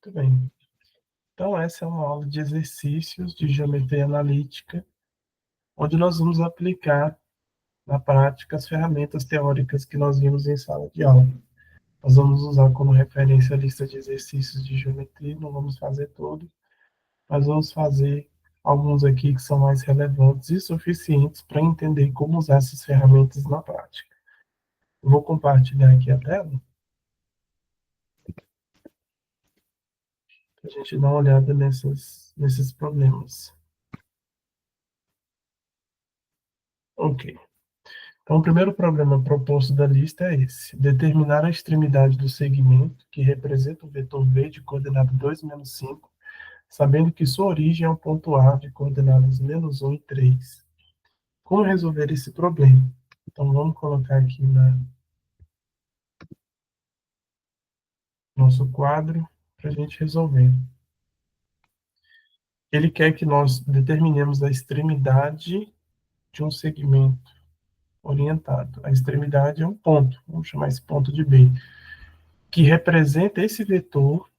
Muito bem. Então, essa é uma aula de exercícios de geometria analítica, onde nós vamos aplicar na prática as ferramentas teóricas que nós vimos em sala de aula. Nós vamos usar como referência a lista de exercícios de geometria, não vamos fazer todos, mas vamos fazer alguns aqui que são mais relevantes e suficientes para entender como usar essas ferramentas na prática. Eu vou compartilhar aqui a tela para a gente dar uma olhada nesses problemas. Ok. Então, o primeiro problema proposto da lista é esse: determinar a extremidade do segmento, que representa o vetor v de coordenada 2, menos 5, sabendo que sua origem é o ponto A de coordenadas menos 1 e 3. Como resolver esse problema? Então, vamos colocar aqui no nosso quadro para a gente resolver. Ele quer que nós determinemos a extremidade de um segmento orientado. A extremidade é um ponto, vamos chamar esse ponto de B, que representa esse vetor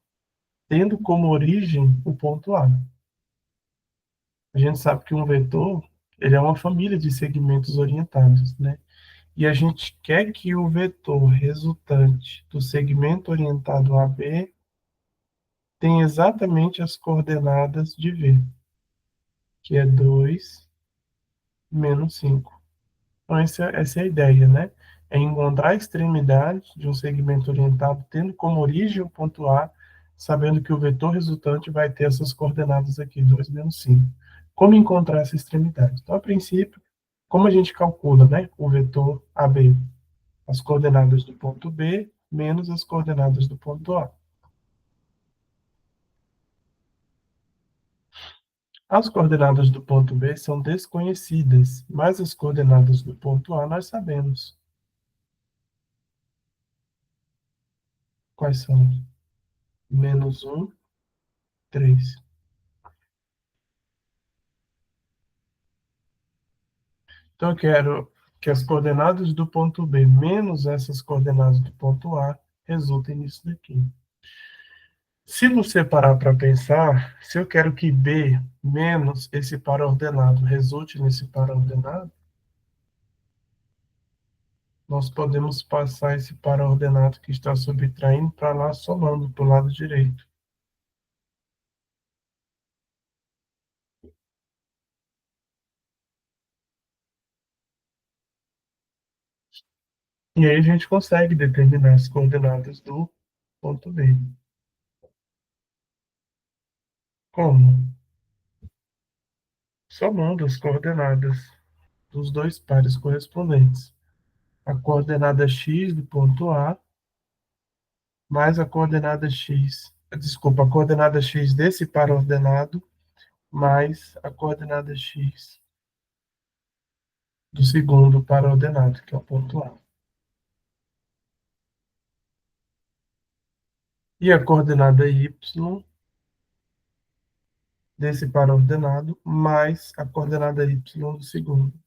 tendo como origem o ponto A. A gente sabe que um vetor, ele é uma família de segmentos orientados, né? E a gente quer que o vetor resultante do segmento orientado AB tenha exatamente as coordenadas de V, que é 2 menos 5. Então, essa é a ideia, né? É encontrar a extremidade de um segmento orientado tendo como origem o ponto A, sabendo que o vetor resultante vai ter essas coordenadas aqui, 2 menos 5. Como encontrar essa extremidade? Então, a princípio, como a gente calcula, né, o vetor AB? As coordenadas do ponto B menos as coordenadas do ponto A. As coordenadas do ponto B são desconhecidas, mas as coordenadas do ponto A nós sabemos. Quais são? Menos 1, 3. Então, eu quero que as coordenadas do ponto B menos essas coordenadas do ponto A resultem nisso daqui. Se você parar para pensar, se eu quero que B menos esse par ordenado resulte nesse par ordenado, nós podemos passar esse par ordenado que está subtraindo para lá, somando para o lado direito. E aí a gente consegue determinar as coordenadas do ponto B. Como? Somando as coordenadas dos dois pares correspondentes. A coordenada x do ponto A mais a coordenada x, desculpa, a coordenada x desse par ordenado mais a coordenada x do segundo par ordenado, que é o ponto A. E a coordenada y desse par ordenado mais a coordenada y do segundo.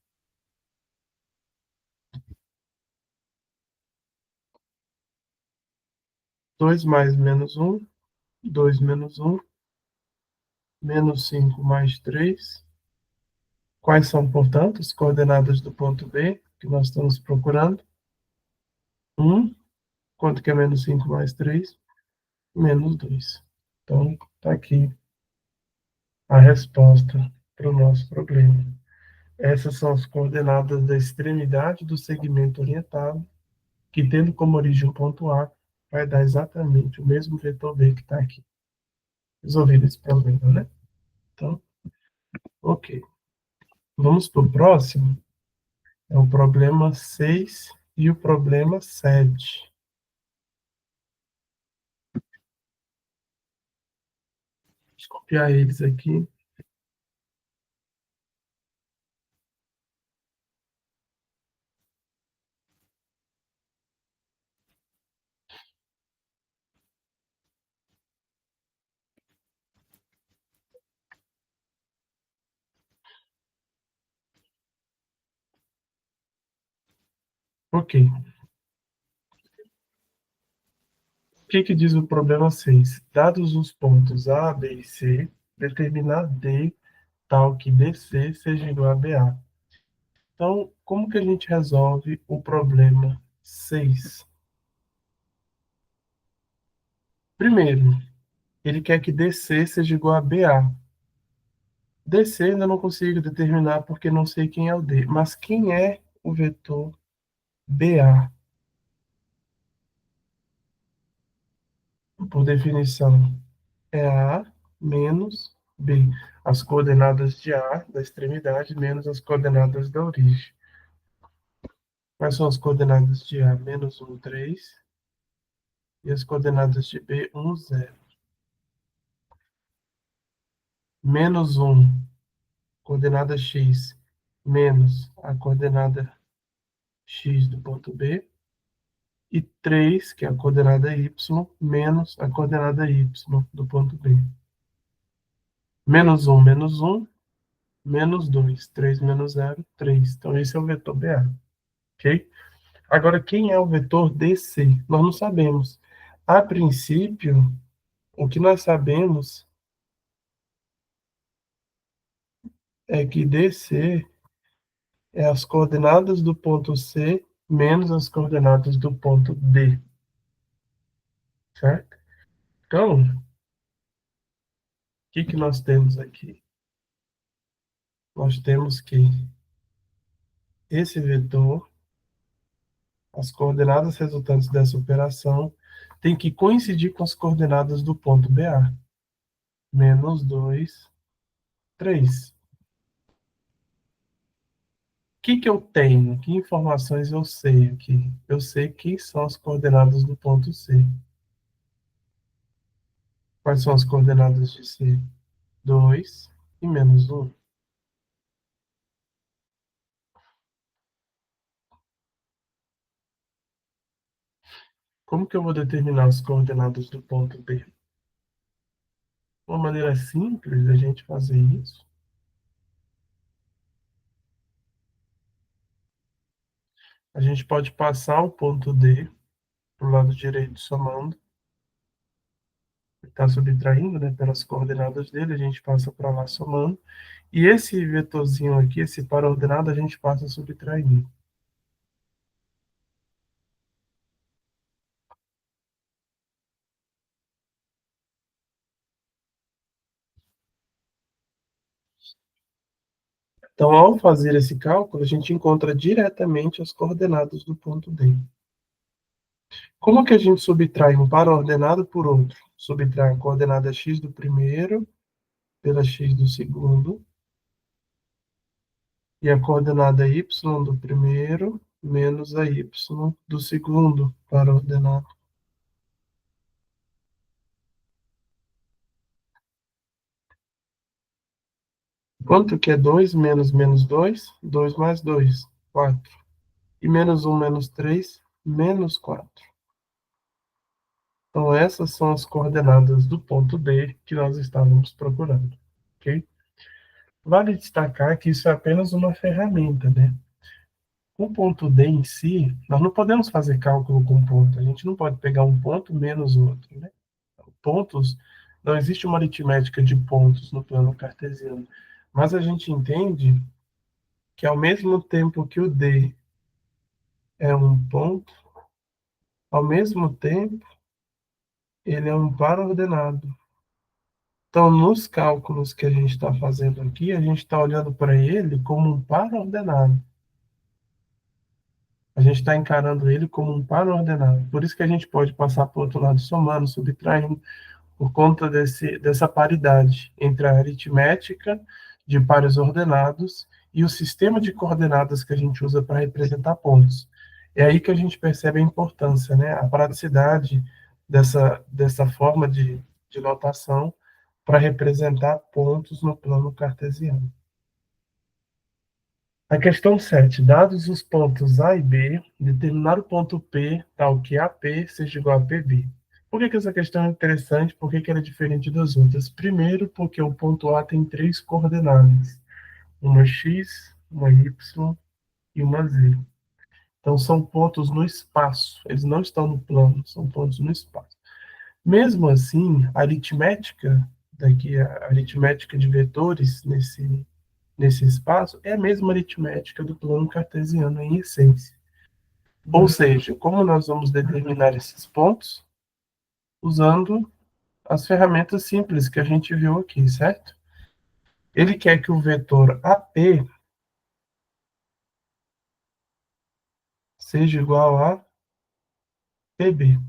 Dois mais menos um, 2 menos um, menos 5 mais 3. Quais são, portanto, as coordenadas do ponto B que nós estamos procurando? 1. Quanto que é menos 5 mais 3? Menos 2. Então, está aqui a resposta para o nosso problema. Essas são as coordenadas da extremidade do segmento orientado, que tendo como origem o ponto A, vai dar exatamente o mesmo vetor B que está aqui. Resolvido esse problema, né? Então, ok. Vamos para o próximo. É o problema 6 e o problema 7. Deixa eu copiar eles aqui. Ok. O que que diz o problema 6? Dados os pontos A, B e C, determinar D tal que DC seja igual a BA. Então, como que a gente resolve o problema 6? Primeiro, ele quer que DC seja igual a BA. DC ainda não consigo determinar porque não sei quem é o D. Mas quem é o vetor BA? Por definição, é A menos B. As coordenadas de A, da extremidade, menos as coordenadas da origem. Quais são as coordenadas de A? Menos 1, 3. E as coordenadas de B, 1, 0. Menos 1, coordenada x, menos a coordenada x do ponto B. E 3, que é a coordenada y, menos a coordenada y do ponto B. Menos 1, menos 1, menos 2. 3 menos 0, 3. Então, esse é o vetor BA. Ok? Agora, quem é o vetor DC? Nós não sabemos. A princípio, o que nós sabemos é que DC é as coordenadas do ponto C menos as coordenadas do ponto D. Certo? Então, o que que nós temos aqui? Nós temos que esse vetor, as coordenadas resultantes dessa operação, tem que coincidir com as coordenadas do ponto BA. Menos 2, 3. O que que eu tenho? Que informações eu sei aqui? Eu sei quem são as coordenadas do ponto C. Quais são as coordenadas de C? 2 e menos 1. Como que eu vou determinar as coordenadas do ponto B? Uma maneira simples da gente fazer isso, a gente pode passar o ponto D para o lado direito somando, está subtraindo, né, pelas coordenadas dele, a gente passa para lá somando, e esse vetorzinho aqui, esse par ordenado, a gente passa subtraindo. Então, ao fazer esse cálculo, a gente encontra diretamente as coordenadas do ponto D. Como que a gente subtrai um par ordenado por outro? Subtrai a coordenada x do primeiro pela x do segundo, e a coordenada y do primeiro menos a y do segundo par ordenado. Quanto que é 2 menos menos 2? 2 mais 2, 4. E menos 1 menos 3, menos 4. Então, essas são as coordenadas do ponto D que nós estávamos procurando. Ok? Vale destacar que isso é apenas uma ferramenta, né? O ponto D em si, nós não podemos fazer cálculo com ponto. A gente não pode pegar um ponto menos outro, né? Pontos, não existe uma aritmética de pontos no plano cartesiano. Mas a gente entende que ao mesmo tempo que o D é um ponto, ao mesmo tempo ele é um par ordenado. Então, nos cálculos que a gente está fazendo aqui, a gente está olhando para ele como um par ordenado. A gente está encarando ele como um par ordenado. Por isso que a gente pode passar para o outro lado somando, subtraindo, por conta dessa paridade entre a aritmética de pares ordenados e o sistema de coordenadas que a gente usa para representar pontos. É aí que a gente percebe a importância, né? A praticidade dessa forma de notação para representar pontos no plano cartesiano. A questão 7. Dados os pontos A e B, determinar o ponto P tal que AP seja igual a PB. Por que essa questão é interessante? Por que ela é diferente das outras? Primeiro, porque o ponto A tem 3 coordenadas. Uma x, uma y e uma z. Então, são pontos no espaço. Eles não estão no plano, são pontos no espaço. Mesmo assim, a aritmética daqui, a aritmética de vetores nesse espaço é a mesma aritmética do plano cartesiano em essência. Ou seja, como nós vamos determinar esses pontos? Usando as ferramentas simples que a gente viu aqui, certo? Ele quer que o vetor AP seja igual a PB,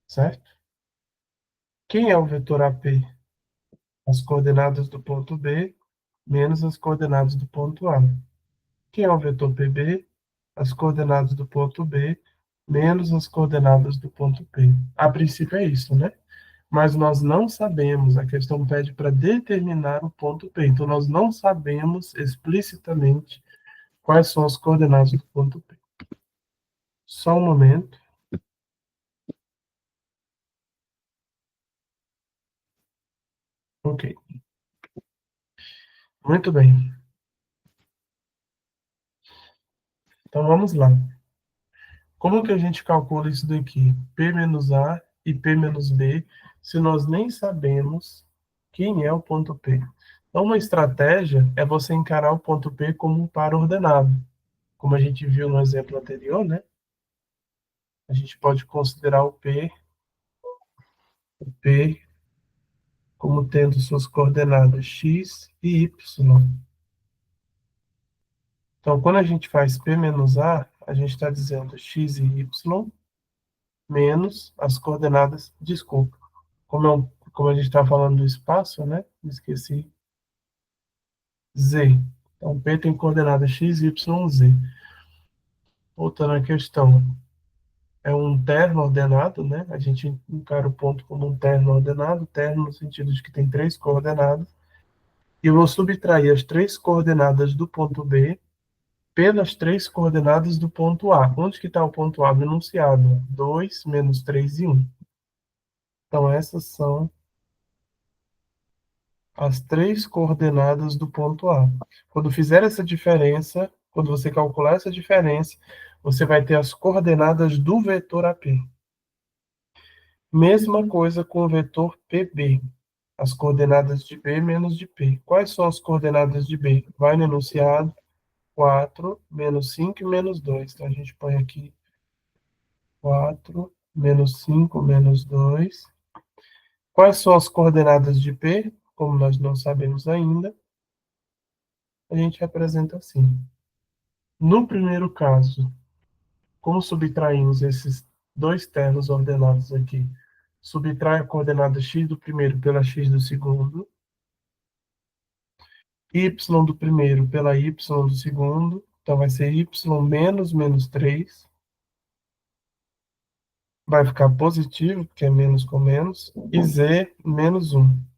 certo? Quem é o vetor AP? As coordenadas do ponto B menos as coordenadas do ponto A. Quem é o vetor PB? As coordenadas do ponto B menos as coordenadas do ponto P. A princípio é isso, né? Mas nós não sabemos, a questão pede para determinar o ponto P. Então, nós não sabemos explicitamente quais são as coordenadas do ponto P. Só um momento. Ok. Muito bem. Então, vamos lá. Como que a gente calcula isso daqui? P menos A e P menos B, se nós nem sabemos quem é o ponto P. Então, uma estratégia é você encarar o ponto P como um par ordenado. Como a gente viu no exemplo anterior, né? A gente pode considerar o P como tendo suas coordenadas x e y. Então, quando a gente faz P menos A, a gente está dizendo x e y menos as coordenadas, desculpa, como a gente está falando do espaço, né? Esqueci, z. Então, P tem coordenadas x, y, z. Voltando à questão, é um terno ordenado, né? A gente encara o ponto como um terno ordenado, terno no sentido de que tem três coordenadas, e eu vou subtrair as três coordenadas do ponto B pelas três coordenadas do ponto A. Onde que está o ponto A no enunciado? 2 menos 3 e 1. Então, essas são as três coordenadas do ponto A. Quando fizer essa diferença, quando você calcular essa diferença, você vai ter as coordenadas do vetor AP. Mesma coisa com o vetor PB. As coordenadas de B menos de P. Quais são as coordenadas de B? Vai no enunciado, 4, menos 5 e menos 2. Então, a gente põe aqui 4, menos 5, menos 2. Quais são as coordenadas de P? Como nós não sabemos ainda, a gente representa assim. No primeiro caso, como subtraímos esses dois termos ordenados aqui? Subtrai a coordenada x do primeiro pela x do segundo, y do primeiro pela y do segundo, então vai ser y menos 3, vai ficar positivo, porque é menos com menos, e z menos 1.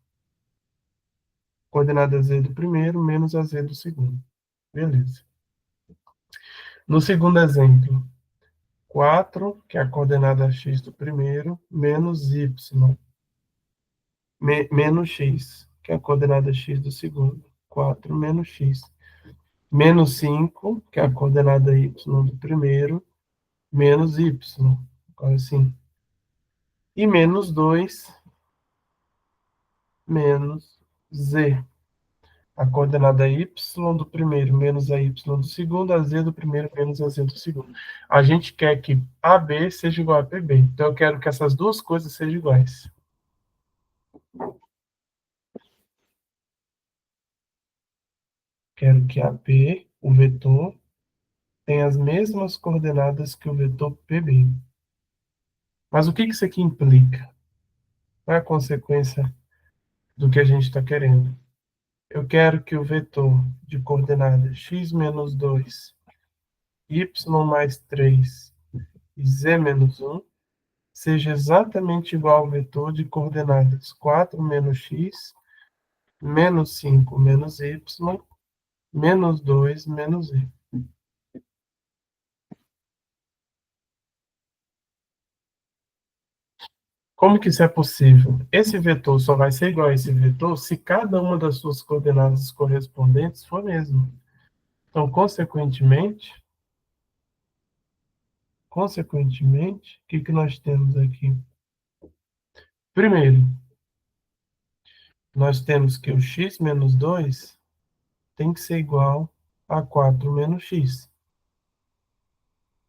Coordenada z do primeiro menos a z do segundo. Beleza. No segundo exemplo, 4, que é a coordenada x do primeiro, menos y, menos x, que é a coordenada x do segundo. 4 menos x. Menos 5, que é a coordenada y do primeiro, menos y. Agora sim. E menos 2, menos z. A coordenada y do primeiro menos a y do segundo, a z do primeiro menos a z do segundo. A gente quer que AB seja igual a PB. Então, eu quero que essas duas coisas sejam iguais. Quero que AP, o vetor, tenha as mesmas coordenadas que o vetor PB. Mas o que isso aqui implica? Qual é a consequência do que a gente está querendo? Eu quero que o vetor de coordenadas x menos 2, y mais 3 e z menos 1 seja exatamente igual ao vetor de coordenadas 4 menos x, menos 5 menos y, menos 2 menos z. Como que isso é possível? Esse vetor só vai ser igual a esse vetor se cada uma das suas coordenadas correspondentes for mesmo. Então, consequentemente, Consequentemente, o que que nós temos aqui? Primeiro, nós temos que o x menos 2 tem que ser igual a 4 menos x.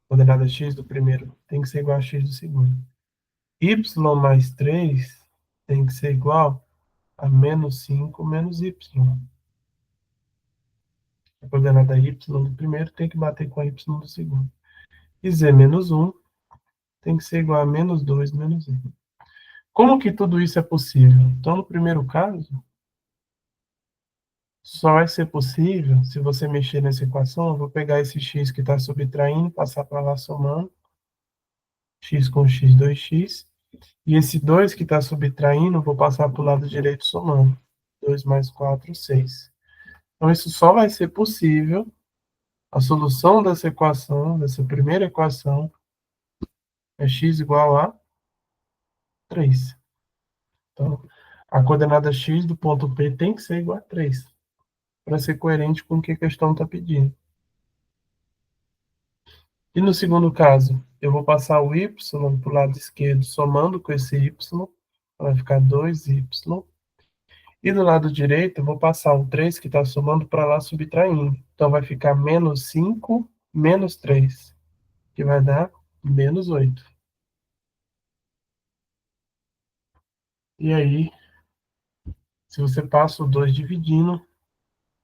Coordenada x do primeiro tem que ser igual a x do segundo. Y mais 3 tem que ser igual a menos 5 menos y. A coordenada y do primeiro tem que bater com a y do segundo. E z menos 1 tem que ser igual a menos 2 menos 1. Como que tudo isso é possível? Então, no primeiro caso, só vai ser possível se você mexer nessa equação. Eu vou pegar esse x que está subtraindo, passar para lá somando, x com x, 2x. E esse 2 que está subtraindo, vou passar para o lado direito somando. 2 mais 4, 6. Então, isso só vai ser possível, a solução dessa equação, dessa primeira equação, é x igual a 3. Então, a coordenada x do ponto P tem que ser igual a 3, para ser coerente com o que a questão está pedindo. E no segundo caso, eu vou passar o y para o lado esquerdo, somando com esse y, vai ficar 2y. E do lado direito, eu vou passar o 3 que está somando para lá, subtraindo. Então, vai ficar menos 5 menos 3, que vai dar menos 8. E aí, se você passa o 2 dividindo,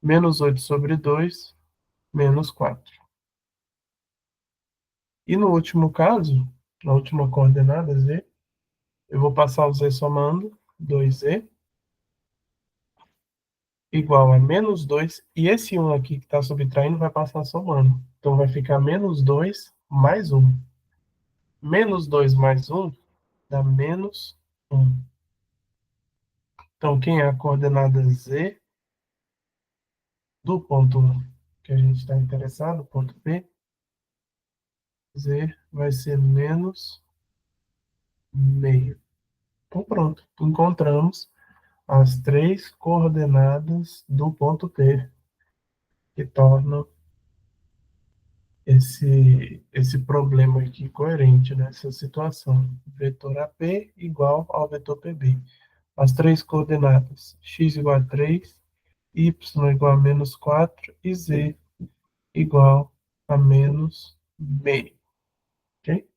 menos 8 sobre 2, menos 4. E no último caso, na última coordenada, z, eu vou passar o z somando, 2z, igual a menos 2, e esse 1 aqui que está subtraindo vai passar somando. Então, vai ficar menos 2 mais 1. Menos 2 mais 1 dá menos 1. Então, quem é a coordenada z do ponto que a gente está interessado, ponto P, z vai ser menos meio. Então, pronto. Encontramos as três coordenadas do ponto P, que tornam esse problema aqui coerente nessa situação. Vetor AP igual ao vetor PB. As três coordenadas, x igual a 3, y igual a menos 4 e z igual a menos meio. Ok?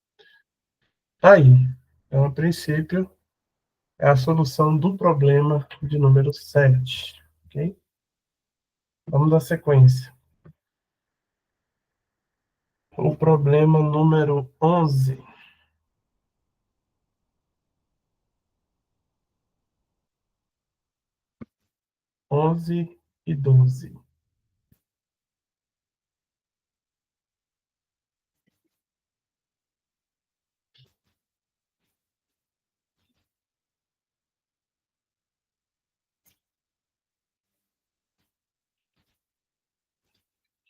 Aí, então, a princípio, é a solução do problema de número 7. Ok? Vamos dar sequência. O problema número 11. 11 e 12.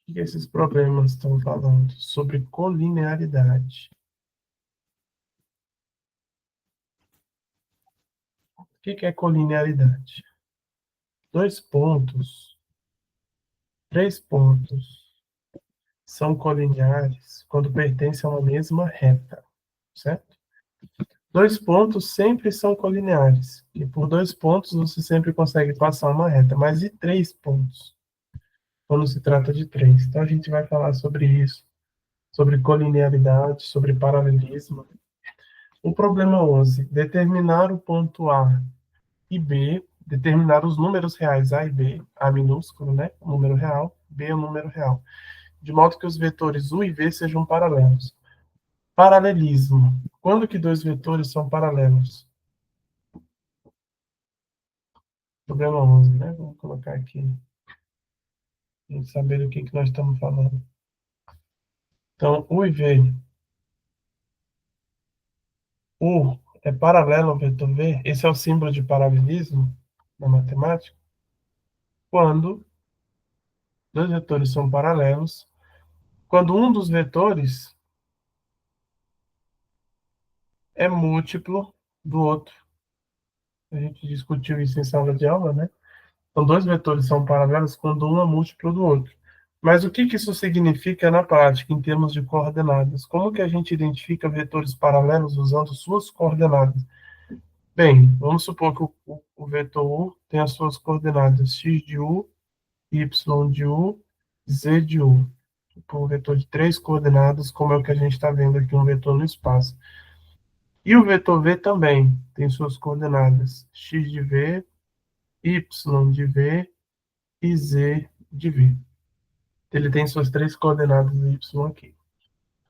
O que esses problemas estão falando? Sobre colinearidade. O que é colinearidade? Dois pontos, três pontos são colineares quando pertencem a uma mesma reta, certo? Dois pontos sempre são colineares, e por dois pontos você sempre consegue passar uma reta, mas e três pontos? Quando se trata de três. Então a gente vai falar sobre isso, sobre colinearidade, sobre paralelismo. O problema 11, determinar o ponto A e B, determinar os números reais A e B, A minúsculo, né, o número real, B é o número real, de modo que os vetores U e V sejam paralelos. Paralelismo. Quando que dois vetores são paralelos? Problema 11, né? Vamos colocar aqui, para gente saber do que nós estamos falando. Então, U e V. U é paralelo ao vetor V. Esse é o símbolo de paralelismo na matemática. Quando dois vetores são paralelos, quando um dos vetores é múltiplo do outro. A gente discutiu isso em sala de aula, né? Então, dois vetores são paralelos quando um é múltiplo do outro. Mas o que que isso significa na prática, em termos de coordenadas? Como que a gente identifica vetores paralelos usando suas coordenadas? Bem, vamos supor que o vetor U tem as suas coordenadas x de U, y de U, z de U. Tipo, um vetor de três coordenadas, como é o que a gente está vendo aqui, um vetor no espaço. E o vetor V também tem suas coordenadas x de V, y de V e z de V. Ele tem suas três coordenadas y aqui,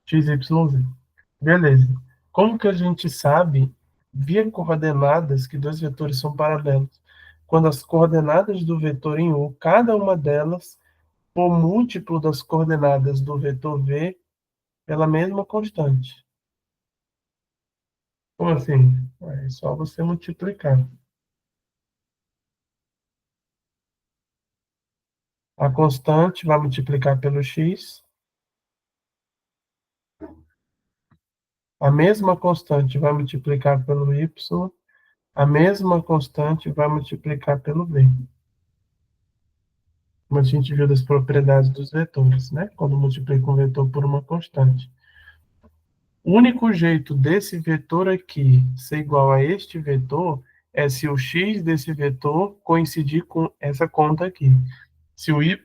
x, y, z. Beleza. Como que a gente sabe, via coordenadas, que dois vetores são paralelos? Quando as coordenadas do vetor em U, cada uma delas, for múltiplo das coordenadas do vetor V pela mesma constante. Como assim? É só você multiplicar. A constante vai multiplicar pelo x, a mesma constante vai multiplicar pelo y, a mesma constante vai multiplicar pelo v. Como a gente viu das propriedades dos vetores, né? Quando multiplica um vetor por uma constante. O único jeito desse vetor aqui ser igual a este vetor é se o x desse vetor coincidir com essa conta aqui. Se o y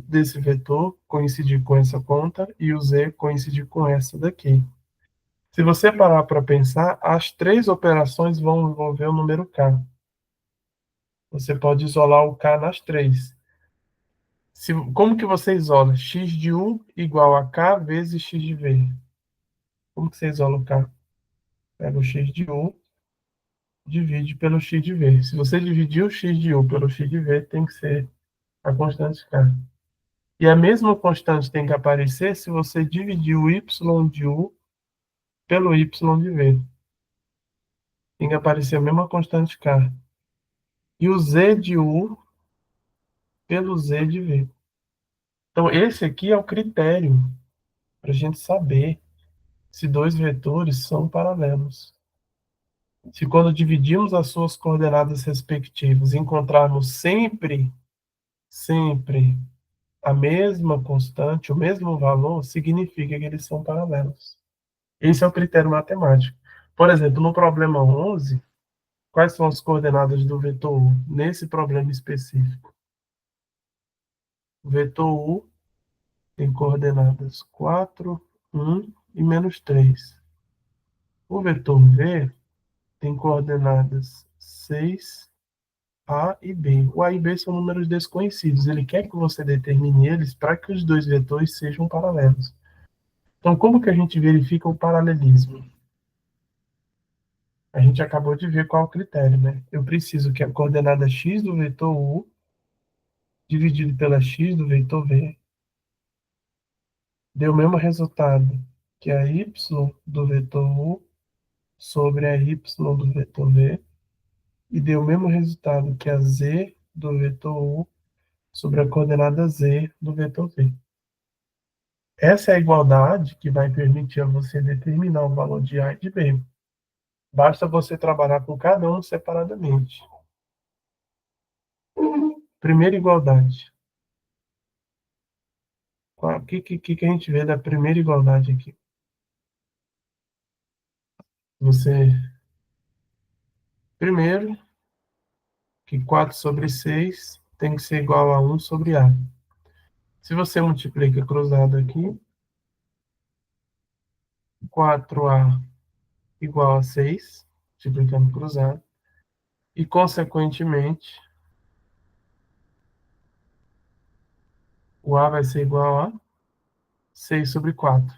desse vetor coincidir com essa conta e o z coincidir com essa daqui. Se você parar para pensar, as três operações vão envolver o número k. Você pode isolar o k nas três. Como que você isola? X de U igual a K vezes X de V. Como que você isola o K? Pega o X de U, divide pelo X de V. Se você dividir o X de U pelo X de V, tem que ser a constante K. E a mesma constante tem que aparecer se você dividir o Y de U pelo Y de V. Tem que aparecer a mesma constante K. E o Z de U pelo Z de V. Então, esse aqui é o critério para a gente saber se dois vetores são paralelos. Se quando dividimos as suas coordenadas respectivas encontrarmos sempre a mesma constante, o mesmo valor, significa que eles são paralelos. Esse é o critério matemático. Por exemplo, no problema 11, quais são as coordenadas do vetor U nesse problema específico? O vetor U tem coordenadas 4, 1 e -3. O vetor V tem coordenadas 6, A e B. O A e B são números desconhecidos. Ele quer que você determine eles para que os dois vetores sejam paralelos. Então, como que a gente verifica o paralelismo? A gente acabou de ver qual é o critério, né? Eu preciso que a coordenada x do vetor U dividido pela x do vetor V dê o mesmo resultado que a y do vetor U sobre a y do vetor V e dê o mesmo resultado que a z do vetor U sobre a coordenada z do vetor V. Essa é a igualdade que vai permitir a você determinar o valor de A e de B. Basta você trabalhar com cada um separadamente. Primeira igualdade. O que a gente vê da primeira igualdade aqui? Você, primeiro, que 4 sobre 6 tem que ser igual a 1 sobre A. Se você multiplica cruzado aqui, 4A igual a 6, multiplicando cruzado, e, consequentemente, o A vai ser igual a 6 sobre 4.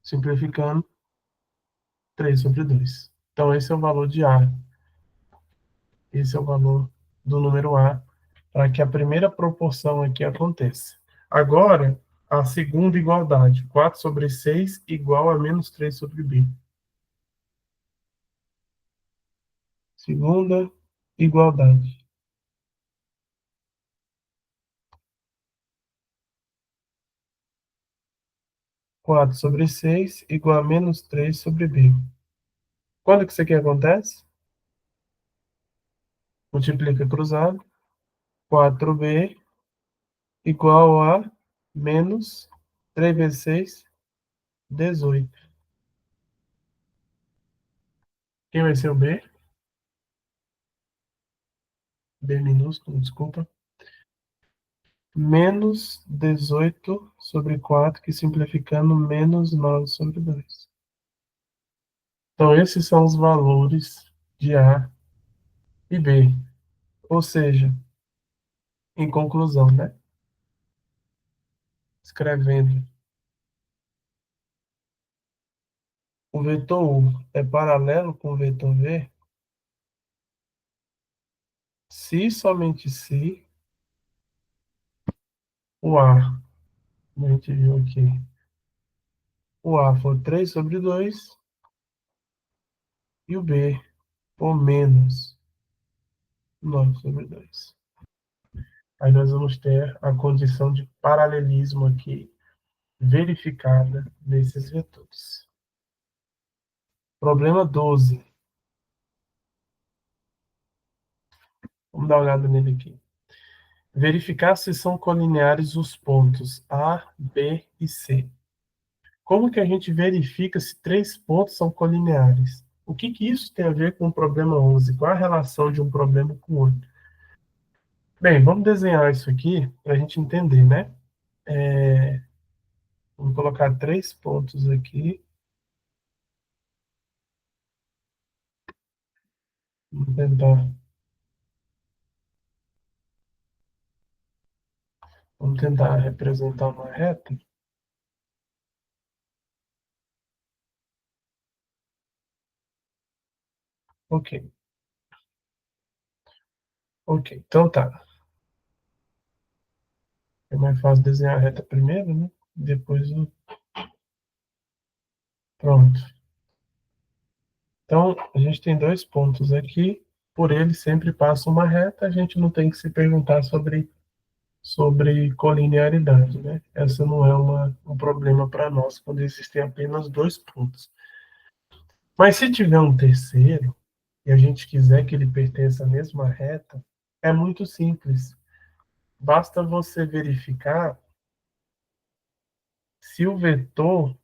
Simplificando, 3 sobre 2. Então, esse é o valor de A. Esse é o valor do número A para que a primeira proporção aqui aconteça. Agora, a segunda igualdade. 4 sobre 6 igual a -3 sobre B. Segunda igualdade. 4 sobre 6 igual a -3 sobre B. Quando que isso aqui acontece? Multiplica cruzado. 4B igual a menos 3 vezes 6, 18. Quem vai ser o B? B minúsculo, desculpa. Menos 18 sobre 4, que simplificando, menos 9 sobre 2. Então, esses são os valores de A e B. Ou seja, em conclusão, né? Escrevendo, o vetor U é paralelo com o vetor V se somente se o A, como a gente viu aqui, o A for 3 sobre 2 e o B for menos 9 sobre 2. Aí nós vamos ter a condição de paralelismo aqui verificada nesses vetores. Problema 12. Vamos dar uma olhada nele aqui. Verificar se são colineares os pontos A, B e C. Como que a gente verifica se três pontos são colineares? O que que isso tem a ver com o problema 11? Qual a relação de um problema com o outro? Bem, vamos desenhar isso aqui para a gente entender, né? Vamos colocar três pontos aqui. Vamos tentar representar uma reta. Ok, ok. Então tá. É mais fácil desenhar a reta primeiro, né? Depois eu... Pronto. Então, a gente tem dois pontos aqui. Por ele sempre passa uma reta. A gente não tem que se perguntar sobre colinearidade, né? Essa não é um problema para nós quando existem apenas dois pontos. Mas se tiver um terceiro e a gente quiser que ele pertença à mesma reta, é muito simples. Basta você verificar se o vetor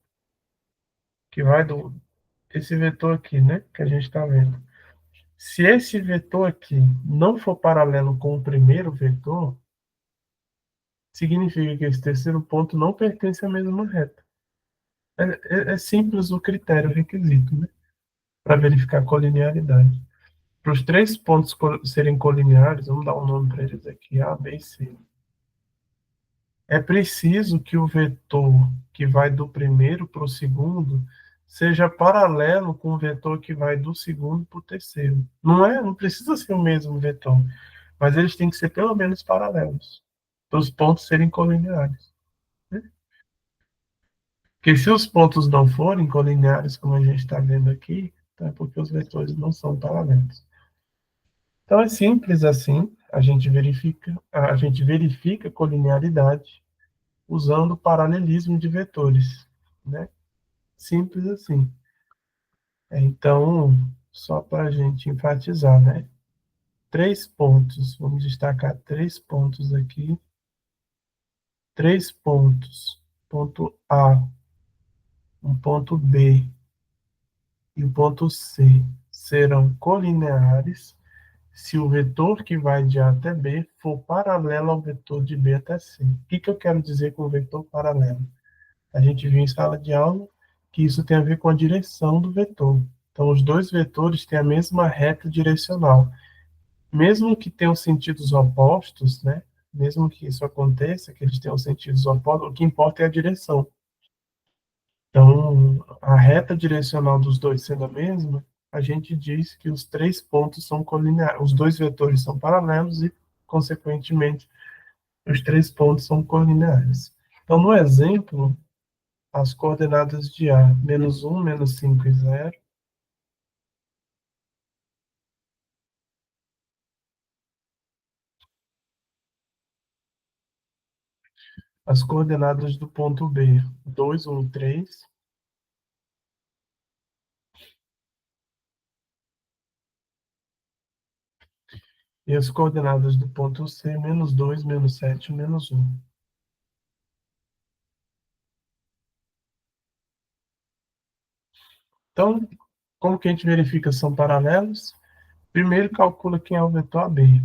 que vai do esse vetor aqui, né, que a gente está vendo. Se esse vetor aqui não for paralelo com o primeiro vetor, significa que esse terceiro ponto não pertence à mesma reta. É simples o critério, o requisito, né, para verificar a colinearidade. Para os três pontos serem colineares, vamos dar um nome para eles aqui, A, B e C. É preciso que o vetor que vai do primeiro para o segundo seja paralelo com o vetor que vai do segundo para o terceiro. Não precisa ser o mesmo vetor, mas eles têm que ser pelo menos paralelos, para os pontos serem colineares, né? Porque se os pontos não forem colineares, como a gente está vendo aqui, então é porque os vetores não são paralelos. Então é simples assim, a gente verifica colinearidade usando o paralelismo de vetores, né? Simples assim. Então, só para a gente enfatizar, né? Três pontos, vamos destacar três pontos aqui. Três pontos, ponto A, um ponto B e o ponto C serão colineares se o vetor que vai de A até B for paralelo ao vetor de B até C. O que que eu quero dizer com vetor paralelo? A gente viu em sala de aula que isso tem a ver com a direção do vetor. Então, os dois vetores têm a mesma reta direcional. Mesmo que tenham sentidos opostos, né? Mesmo que isso aconteça, que eles tenham sentidos opostos, o que importa é a direção. Então, a reta direcional dos dois sendo a mesma, a gente diz que os três pontos são colineares, os dois vetores são paralelos e, consequentemente, os três pontos são colineares. Então, no exemplo, as coordenadas de A, -1, -5 e 0, as coordenadas do ponto B, 2, 1 e 3, e as coordenadas do ponto C, -2, -7 e -1. Então, como que a gente verifica se são paralelos? Primeiro calcula quem é o vetor AB.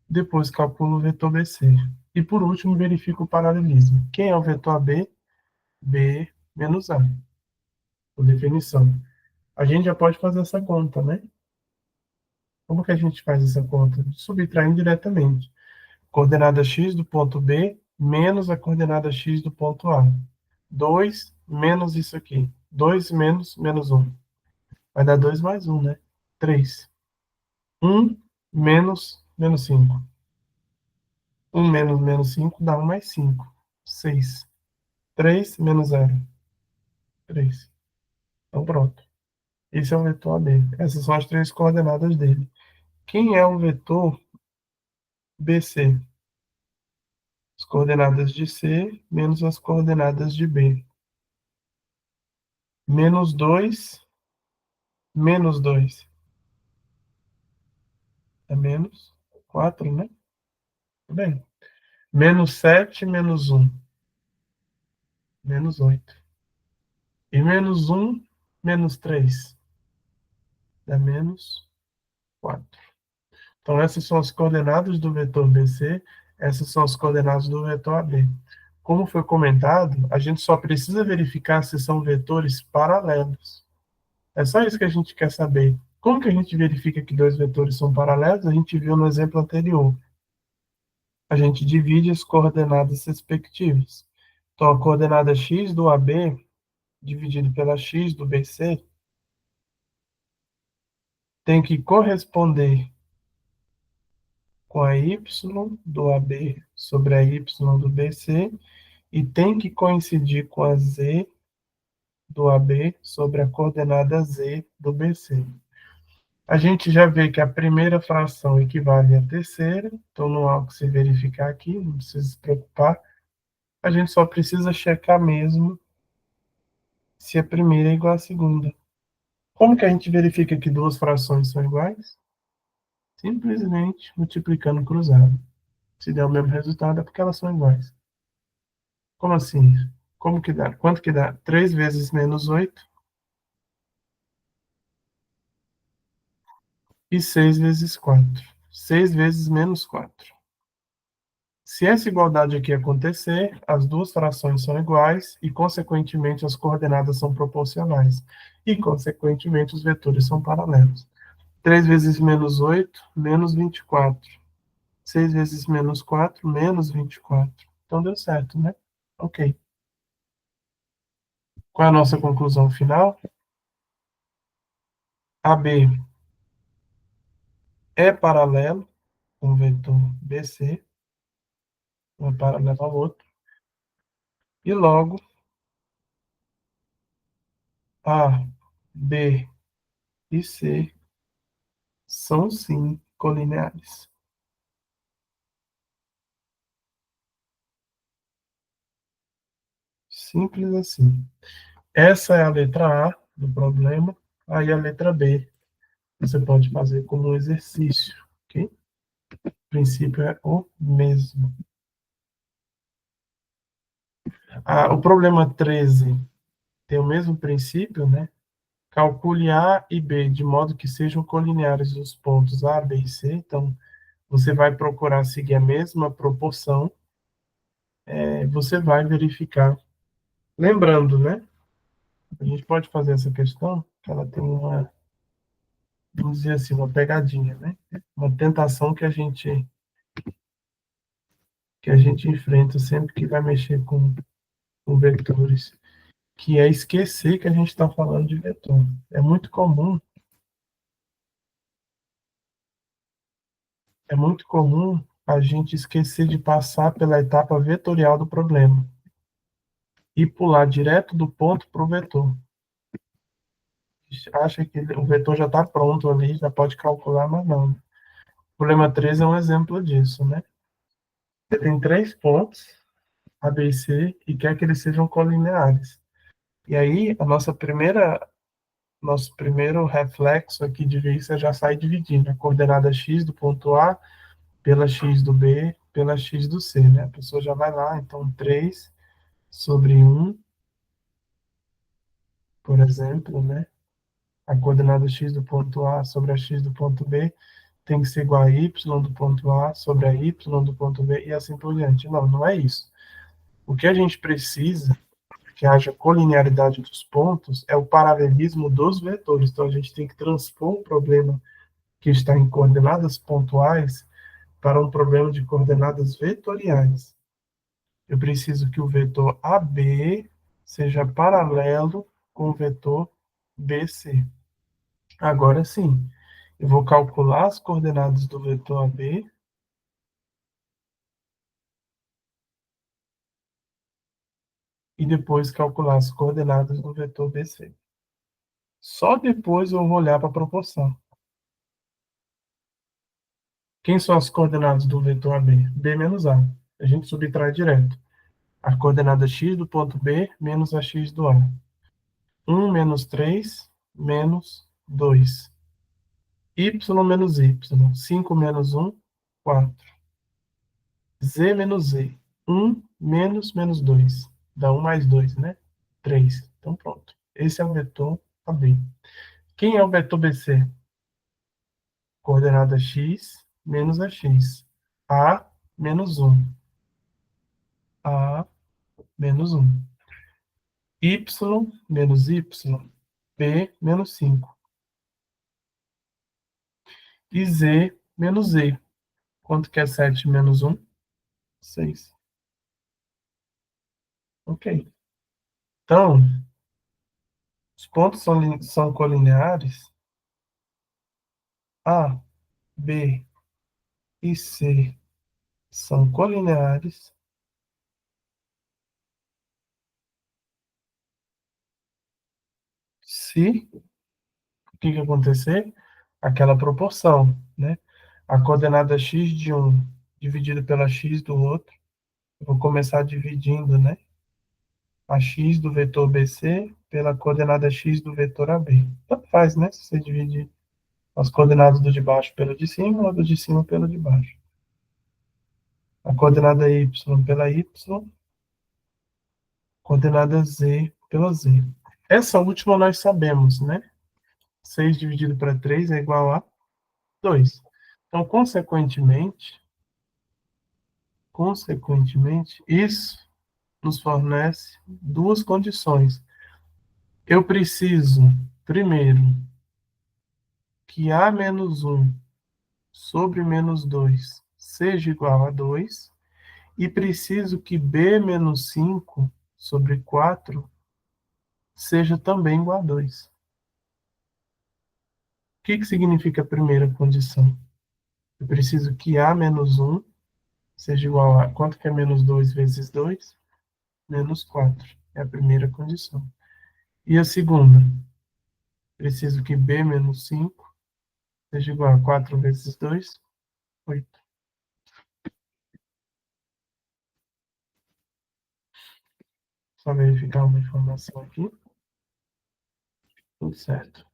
Depois calcula o vetor BC. E por último, verifica o paralelismo. Quem é o vetor AB? B menos A, por definição. A gente já pode fazer essa conta, né? Como que a gente faz essa conta? Subtraindo diretamente. Coordenada x do ponto B menos a coordenada x do ponto A. 2 menos isso aqui. 2 menos um. Vai dar 2 mais um, né? 3. 1 menos 5. 1 menos 5 dá 1 mais 5. 6. 3 menos 0. 3. Então pronto. Esse é o vetor AB. Essas são as três coordenadas dele. Quem é o vetor BC? As coordenadas de C menos as coordenadas de B. Menos 2 menos 2 é menos 4, né? Tudo bem. Menos 7 menos um, menos 8. E menos um menos 3 é menos 4. Então, essas são as coordenadas do vetor BC, essas são as coordenadas do vetor AB. Como foi comentado, a gente só precisa verificar se são vetores paralelos. É só isso que a gente quer saber. Como que a gente verifica que dois vetores são paralelos? A gente viu no exemplo anterior. A gente divide as coordenadas respectivas. Então, a coordenada x do AB dividido pela x do BC tem que corresponder com a y do AB sobre a y do BC e tem que coincidir com a z do AB sobre a coordenada z do BC. A gente já vê que a primeira fração equivale à terceira, então não há o que se verificar aqui, não precisa se preocupar. A gente só precisa checar mesmo se a primeira é igual à segunda. Como que a gente verifica que duas frações são iguais? Simplesmente multiplicando cruzado. Se der o mesmo resultado, é porque elas são iguais. Como assim? Como que dá? Quanto que dá? 3 vezes menos 8 e 6 vezes 4. 6 vezes menos 4. Se essa igualdade aqui acontecer, as duas frações são iguais e, consequentemente, as coordenadas são proporcionais. E, consequentemente, os vetores são paralelos. 3 vezes menos 8, menos 24. 6 vezes menos 4, menos 24. Então, deu certo, né? Ok. Qual é a nossa conclusão final? AB é paralelo com o vetor BC, um é paralelo ao outro, e logo A, B e C são sim colineares. Simples assim. Essa é a letra A do problema, aí a letra B você pode fazer como um exercício, ok? O princípio é o mesmo. O problema 13 tem o mesmo princípio, né? Calcule A e B de modo que sejam colineares os pontos A, B e C. Então, você vai procurar seguir a mesma proporção. Você vai verificar. Lembrando, né? A gente pode fazer essa questão, que ela tem uma, vamos dizer assim, uma pegadinha, né? Uma tentação que a gente enfrenta sempre que vai mexer com vetores, que é esquecer que a gente está falando de vetor. É muito comum a gente esquecer de passar pela etapa vetorial do problema e pular direto do ponto para o vetor. Acha que o vetor já está pronto ali, já pode calcular, mas não. O problema 3 é um exemplo disso, né? Você tem três pontos, A, B e C, e quer que eles sejam colineares. E aí, nosso primeiro reflexo aqui de vista já sai dividindo a coordenada x do ponto A pela x do B pela x do C, né? A pessoa já vai lá, então 3 sobre 1 por exemplo, né? A coordenada x do ponto A sobre a x do ponto B tem que ser igual a y do ponto A sobre a y do ponto B e assim por diante. Não, não é isso. O que a gente precisa que haja colinearidade dos pontos é o paralelismo dos vetores. Então, a gente tem que transpor um problema que está em coordenadas pontuais para um problema de coordenadas vetoriais. Eu preciso que o vetor AB seja paralelo com o vetor BC. Agora sim, eu vou calcular as coordenadas do vetor AB e depois calcular as coordenadas do vetor BC. Só depois eu vou olhar para a proporção. Quem são as coordenadas do vetor AB? B menos A. A gente subtrai direto. A coordenada x do ponto B menos a x do A. 1 menos 3 menos 2. Y menos Y. 5 menos 1, 4. Z menos Z. 1 menos 2. Dá 1 mais 2, né? 3. Então, pronto. Esse é o vetor AB. Quem é o vetor BC? Coordenada x menos a x. A menos 1. A menos 1. Y menos Y. B menos 5. E Z menos Z. Quanto que é 7 menos 1? 6. Ok. Então, os pontos são colineares. A, B e C são colineares se o que acontecer? Aquela proporção, né? A coordenada x de um dividido pela x do outro. Eu vou começar dividindo, né? A x do vetor BC pela coordenada x do vetor AB. Tanto faz, né? Se você dividir as coordenadas do de baixo pelo de cima, ou do de cima pelo de baixo. A coordenada y pela y, coordenada z pela z. Essa última nós sabemos, né? 6 dividido para 3 é igual a 2. Então, consequentemente, isso nos fornece duas condições. Eu preciso, primeiro, que A menos 1 sobre menos 2 seja igual a 2, e preciso que B menos 5 sobre 4 seja também igual a 2. O que significa a primeira condição? Eu preciso que A menos 1 seja igual a... Quanto que é menos 2 vezes 2? Menos 4. É a primeira condição. E a segunda? Preciso que B menos 5 seja igual a 4 vezes 2, 8. Só verificar uma informação aqui. Tudo certo.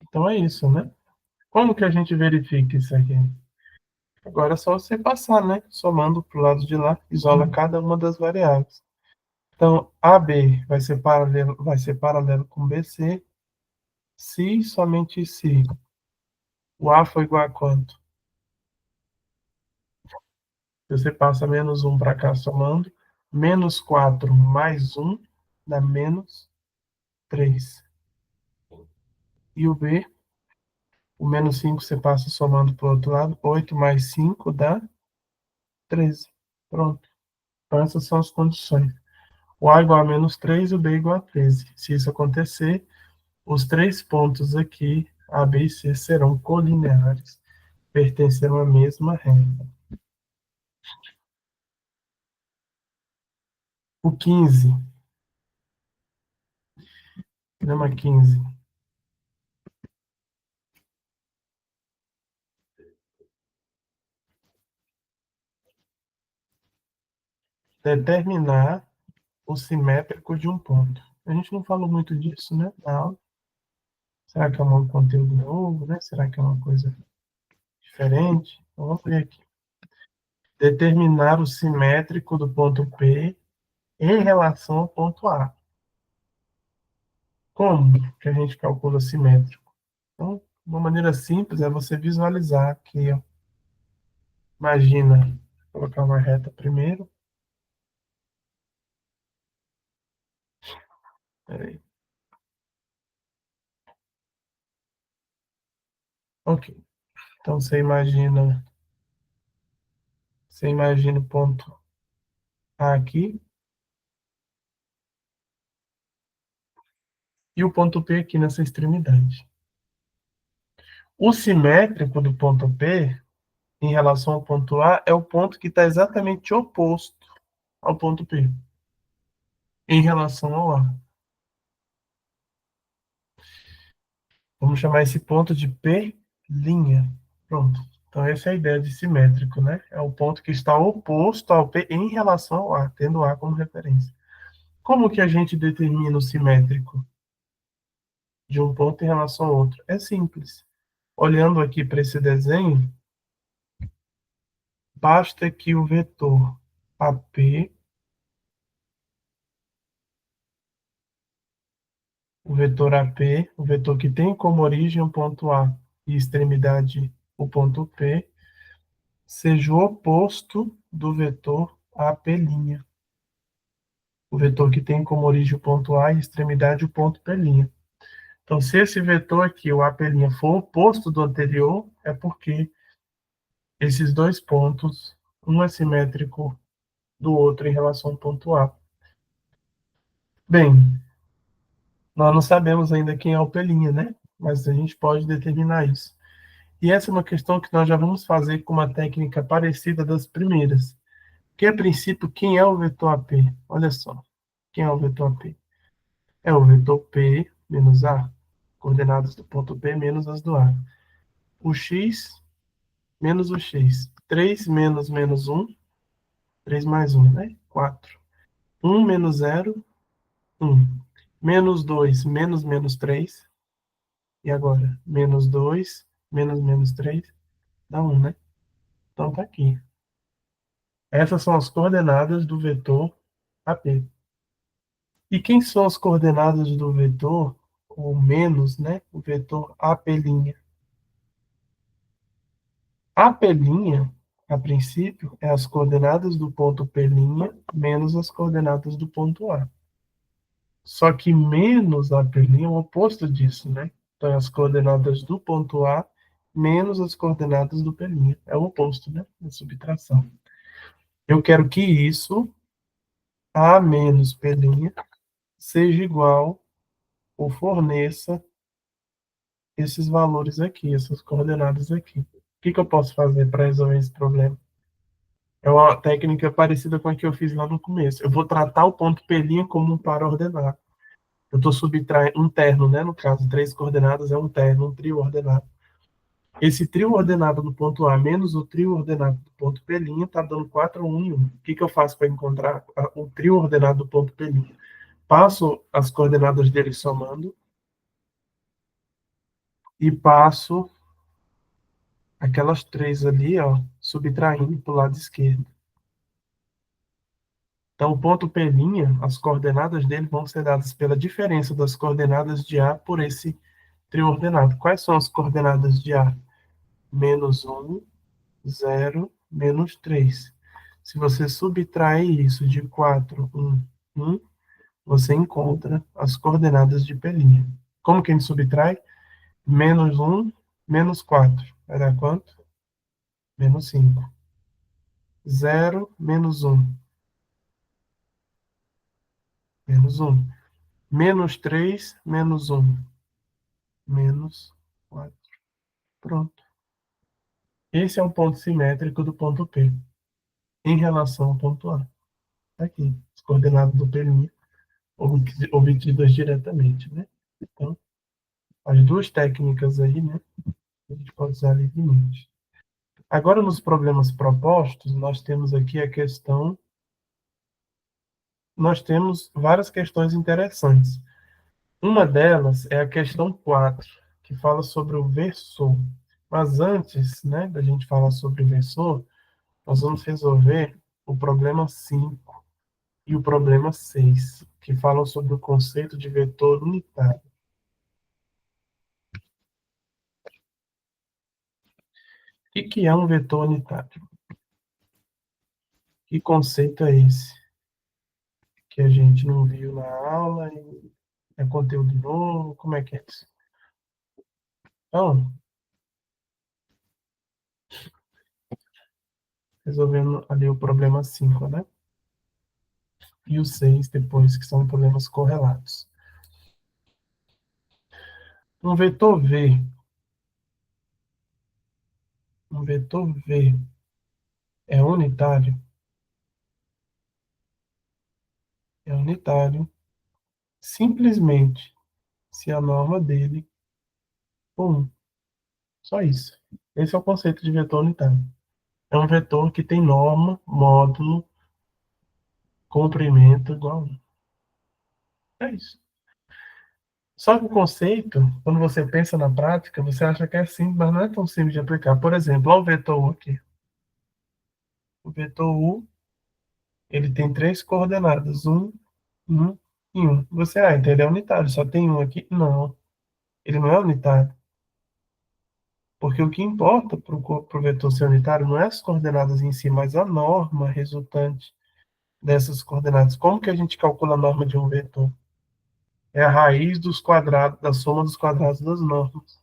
Então é isso, né? Como que a gente verifica isso aqui? Agora é só você passar, né? Somando para o lado de lá, isola cada uma das variáveis. Então, AB vai ser paralelo com BC, se e somente se o A for igual a quanto? Você passa menos 1 para cá somando, menos 4 mais 1 dá menos 3. E o B, o menos 5 você passa somando para o outro lado, 8 mais 5 dá 13. Pronto. Então, essas são as condições. O A igual a menos 3 e o B igual a 13. Se isso acontecer, os três pontos aqui, A, B e C, serão colineares, pertencerão à mesma reta. O 15, problema 15. Determinar o simétrico de um ponto. A gente não falou muito disso, né, na aula. Será que é um conteúdo novo, né? Será que é uma coisa diferente? Então, vamos ver aqui. Determinar o simétrico do ponto P em relação ao ponto A. Como que a gente calcula simétrico? Então, uma maneira simples é você visualizar aqui, ó. Imagina, vou colocar uma reta primeiro. Peraí. Ok. Então você imagina o ponto A aqui e o ponto P aqui nessa extremidade. O simétrico do ponto P em relação ao ponto A é o ponto que está exatamente oposto ao ponto P em relação ao A. Vamos chamar esse ponto de P'. Pronto. Então, essa é a ideia de simétrico, né? É o ponto que está oposto ao P em relação ao A, tendo A como referência. Como que a gente determina o simétrico de um ponto em relação ao outro? É simples. Olhando aqui para esse desenho, basta que o vetor AP, o vetor que tem como origem o ponto A e extremidade o ponto P, seja o oposto do vetor AP'. O vetor que tem como origem o ponto A e extremidade o ponto P'. Então, se esse vetor aqui, o AP' for oposto do anterior, é porque esses dois pontos, um é simétrico do outro em relação ao ponto A. Bem, nós não sabemos ainda quem é o P', né? Mas a gente pode determinar isso. E essa é uma questão que nós já vamos fazer com uma técnica parecida das primeiras. Que, a princípio, quem é o vetor AP? Olha só, quem é o vetor AP? É o vetor P menos A, coordenadas do ponto P menos as do A. O X menos o X. 3 menos menos 1, 3 mais 1, né? 4. 1 menos 0, 1. Menos 2 menos menos 3. E agora? Menos 2 menos menos 3 dá 1, né? Então tá aqui. Essas são as coordenadas do vetor AP. E quem são as coordenadas do vetor, ou menos, né? O vetor AP'. AP', a princípio, é as coordenadas do ponto P' menos as coordenadas do ponto A. Só que menos AP' é o oposto disso, né? Então, é as coordenadas do ponto A menos as coordenadas do P'. É o oposto, né? Da subtração. Eu quero que isso, A menos P', seja igual ou forneça esses valores aqui, essas coordenadas aqui. O que eu posso fazer para resolver esse problema? É uma técnica parecida com a que eu fiz lá no começo. Eu vou tratar o ponto P' como um par ordenado. Eu estou subtraindo um terno, né? No caso, 3 coordenadas é um terno, um trio ordenado. Esse trio ordenado do ponto A menos o trio ordenado do ponto P' está dando 4, 1 e 1. O que eu faço para encontrar o trio ordenado do ponto P'? Passo as coordenadas dele somando e passo aquelas 3 ali, ó, subtraindo para o lado esquerdo. Então, o ponto P', as coordenadas dele vão ser dadas pela diferença das coordenadas de A por esse trio ordenado. Quais são as coordenadas de A? Menos 1, 0, menos 3. Se você subtrair isso de 4, 1, 1, você encontra as coordenadas de P'. Como que a gente subtrai? Menos 1, menos 4. Vai dar quanto? Menos 5. 0, menos 1. Menos 1. Menos 3, menos 1. Menos 4. Pronto. Esse é o ponto simétrico do ponto P em relação ao ponto A. Tá aqui, as coordenadas do P' obtidas diretamente, né? Então, as duas técnicas aí, né? A gente pode usar livremente. Agora, nos problemas propostos, nós temos aqui a questão. Nós temos várias questões interessantes. Uma delas é a questão 4, que fala sobre o versor. Mas antes, né, da gente falar sobre o versor, nós vamos resolver o problema 5 e o problema 6. que falam sobre o conceito de vetor unitário. O que é um vetor unitário? Que conceito é esse? Que a gente não viu na aula e é conteúdo novo? Como é que é isso? Então, resolvendo ali o problema 5, né? E o 6 depois, que são problemas correlatos. Um vetor V, um vetor V é unitário? É unitário simplesmente se a norma dele for 1. Só isso. Esse é o conceito de vetor unitário. É um vetor que tem norma, módulo, comprimento igual a 1. É isso. Só que o conceito, quando você pensa na prática, você acha que é simples, mas não é tão simples de aplicar. Por exemplo, olha o vetor U aqui. O vetor U, ele tem três coordenadas, 1, 1 e 1. Você, então ele é unitário, só tem um aqui? Não, ele não é unitário. Porque o que importa para o vetor ser unitário não é as coordenadas em si, mas a norma resultante dessas coordenadas. Como que a gente calcula a norma de um vetor? É a raiz dos quadrados, da soma dos quadrados das normas.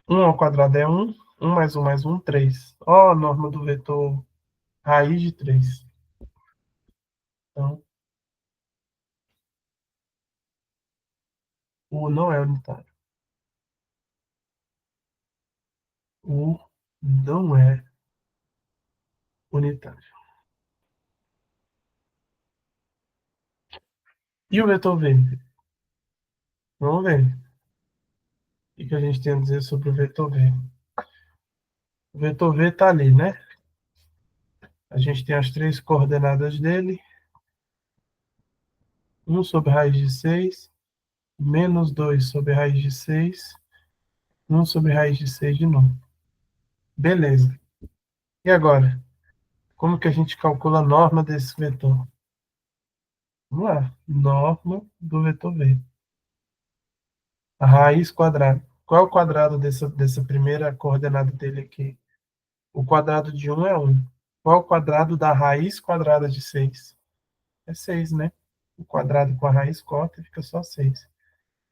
1 ao quadrado é 1, 1 mais 1, 3. Ó, a norma do vetor raiz de 3. Então, o não é unitário. O não é unitário. E o vetor V? Vamos ver. O que a gente tem a dizer sobre o vetor V? O vetor V está ali, né? A gente tem as três coordenadas dele. 1 sobre raiz de 6, menos 2 sobre raiz de 6, 1 sobre raiz de 6 de novo. Beleza. E agora? Como que a gente calcula a norma desse vetor? Vamos lá. Norma do vetor V. A raiz quadrada. Qual é o quadrado dessa primeira coordenada dele aqui? O quadrado de 1 é 1. Qual é o quadrado da raiz quadrada de 6? É 6, né? O quadrado com a raiz corta fica só 6.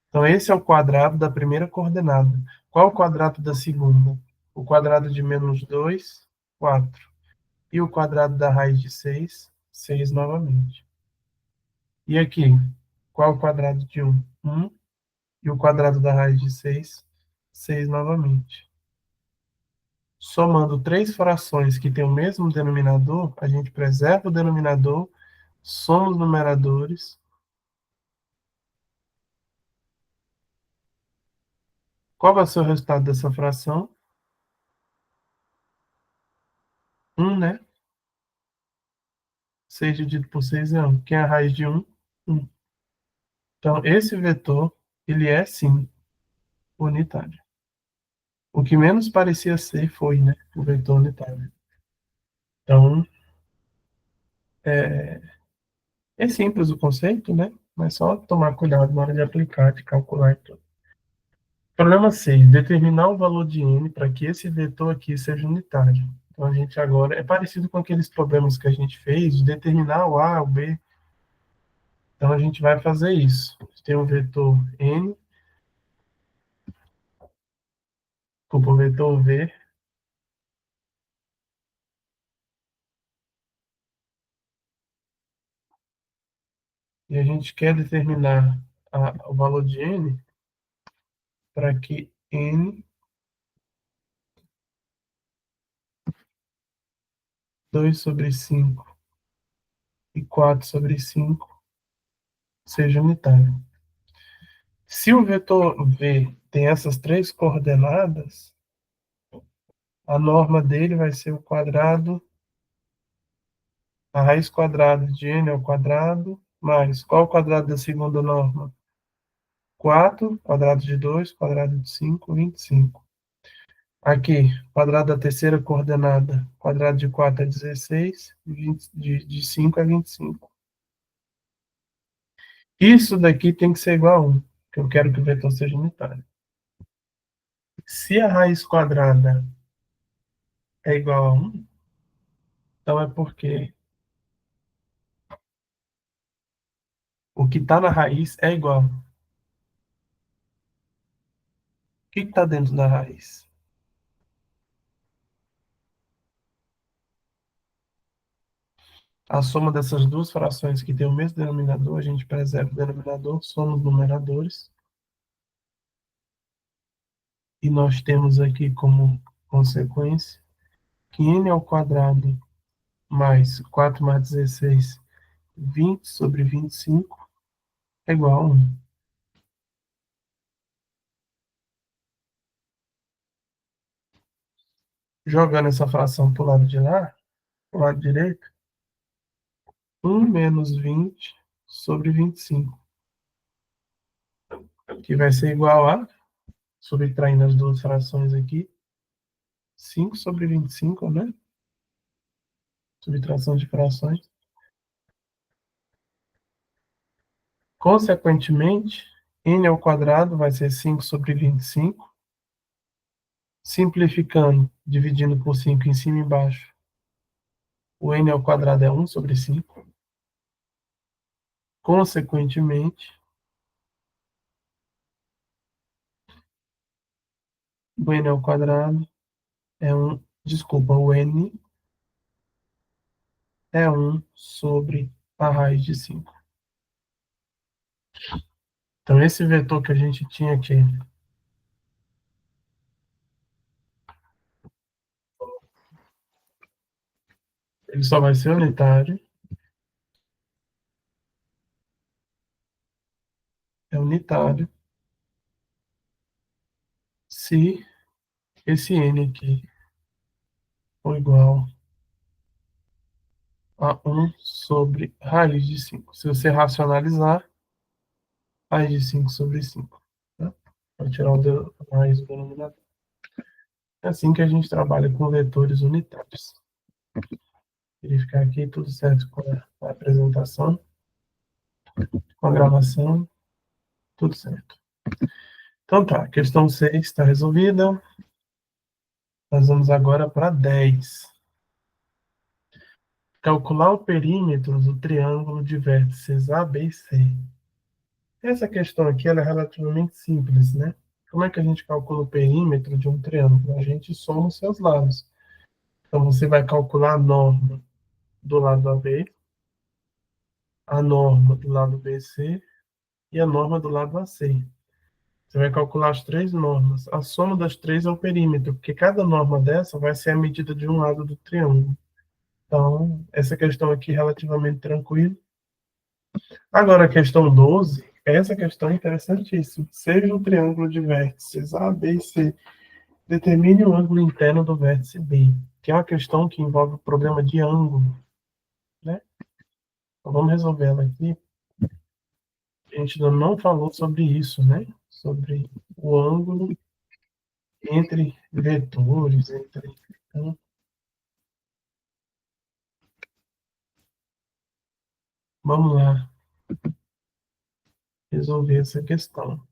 Então, esse é o quadrado da primeira coordenada. Qual é o quadrado da segunda? O quadrado de menos 2, 4. E o quadrado da raiz de 6, 6 novamente. E aqui, qual é o quadrado de 1? 1. E o quadrado da raiz de 6, 6 novamente. Somando três frações que têm o mesmo denominador, a gente preserva o denominador, soma os numeradores. Qual vai ser o resultado dessa fração? 1, né? 6 dividido por 6 é 1. Quem é a raiz de 1? 1. Então, esse vetor, ele é, sim, unitário. O que menos parecia ser foi, né, o vetor unitário. Então, é simples o conceito, né? Mas só tomar cuidado na hora de aplicar, de calcular e tudo. Problema 6. Determinar o valor de n para que esse vetor aqui seja unitário. Então, a gente agora... É parecido com aqueles problemas que a gente fez, de determinar o a, o b. Então, a gente vai fazer isso. Tem um vetor n, o vetor v, e a gente quer determinar o valor de n para que n 2 sobre 5 e 4 sobre 5 seja unitário. Se o vetor v tem essas três coordenadas, a norma dele vai ser o quadrado, a raiz quadrada de n ao quadrado, mais qual é o quadrado da segunda norma? 4, quadrado de 2, quadrado de 5, 25. Aqui, quadrado da terceira coordenada, quadrado de 4 é 16, 20 de 5 é 25. Isso daqui tem que ser igual a 1, que eu quero que o vetor seja unitário. Se a raiz quadrada é igual a 1, então é porque o que está na raiz é igual. O que está dentro da raiz? A soma dessas duas frações que tem o mesmo denominador, a gente preserva o denominador, soma os numeradores, e nós temos aqui como consequência que n ao quadrado mais 4 mais 16, 20 sobre 25 é igual a 1. Jogando essa fração para o lado de lá, para o lado direito, 1 menos 20 sobre 25, que vai ser igual a, subtraindo as duas frações aqui, 5 sobre 25, né? Subtração de frações. Consequentemente, n ao quadrado vai ser 5 sobre 25. Simplificando, dividindo por 5 em cima e embaixo, o n ao quadrado é 1 sobre 5. Consequentemente, o n ao quadrado é 1, desculpa, o n é 1 sobre a raiz de 5. Então, esse vetor que a gente tinha aqui, ele só vai ser unitário, é unitário, se esse n aqui for igual a 1 sobre raiz de 5. Se você racionalizar, raiz de 5 sobre 5. Tá? Para tirar a raiz do denominador. É assim que a gente trabalha com vetores unitários. Verificar aqui tudo certo com a apresentação, com a gravação, tudo certo. Então tá, questão 6 está resolvida. Nós vamos agora para 10. Calcular o perímetro do triângulo de vértices A, B e C. Essa questão aqui ela é relativamente simples, né? Como é que a gente calcula o perímetro de um triângulo? A gente soma os seus lados. Então, você vai calcular a norma do lado AB, a norma do lado BC e a norma do lado AC. Você vai calcular as três normas. A soma das três é o perímetro, porque cada norma dessa vai ser a medida de um lado do triângulo. Então, essa questão aqui é relativamente tranquila. Agora, a questão 12, essa questão é interessantíssima. Seja um triângulo de vértices A, B e C. Determine o ângulo interno do vértice B, que é uma questão que envolve o problema de ângulo, né? Então, vamos resolver ela aqui. A gente ainda não falou sobre isso, né? Sobre o ângulo entre vetores, entre... Então, vamos lá resolver essa questão.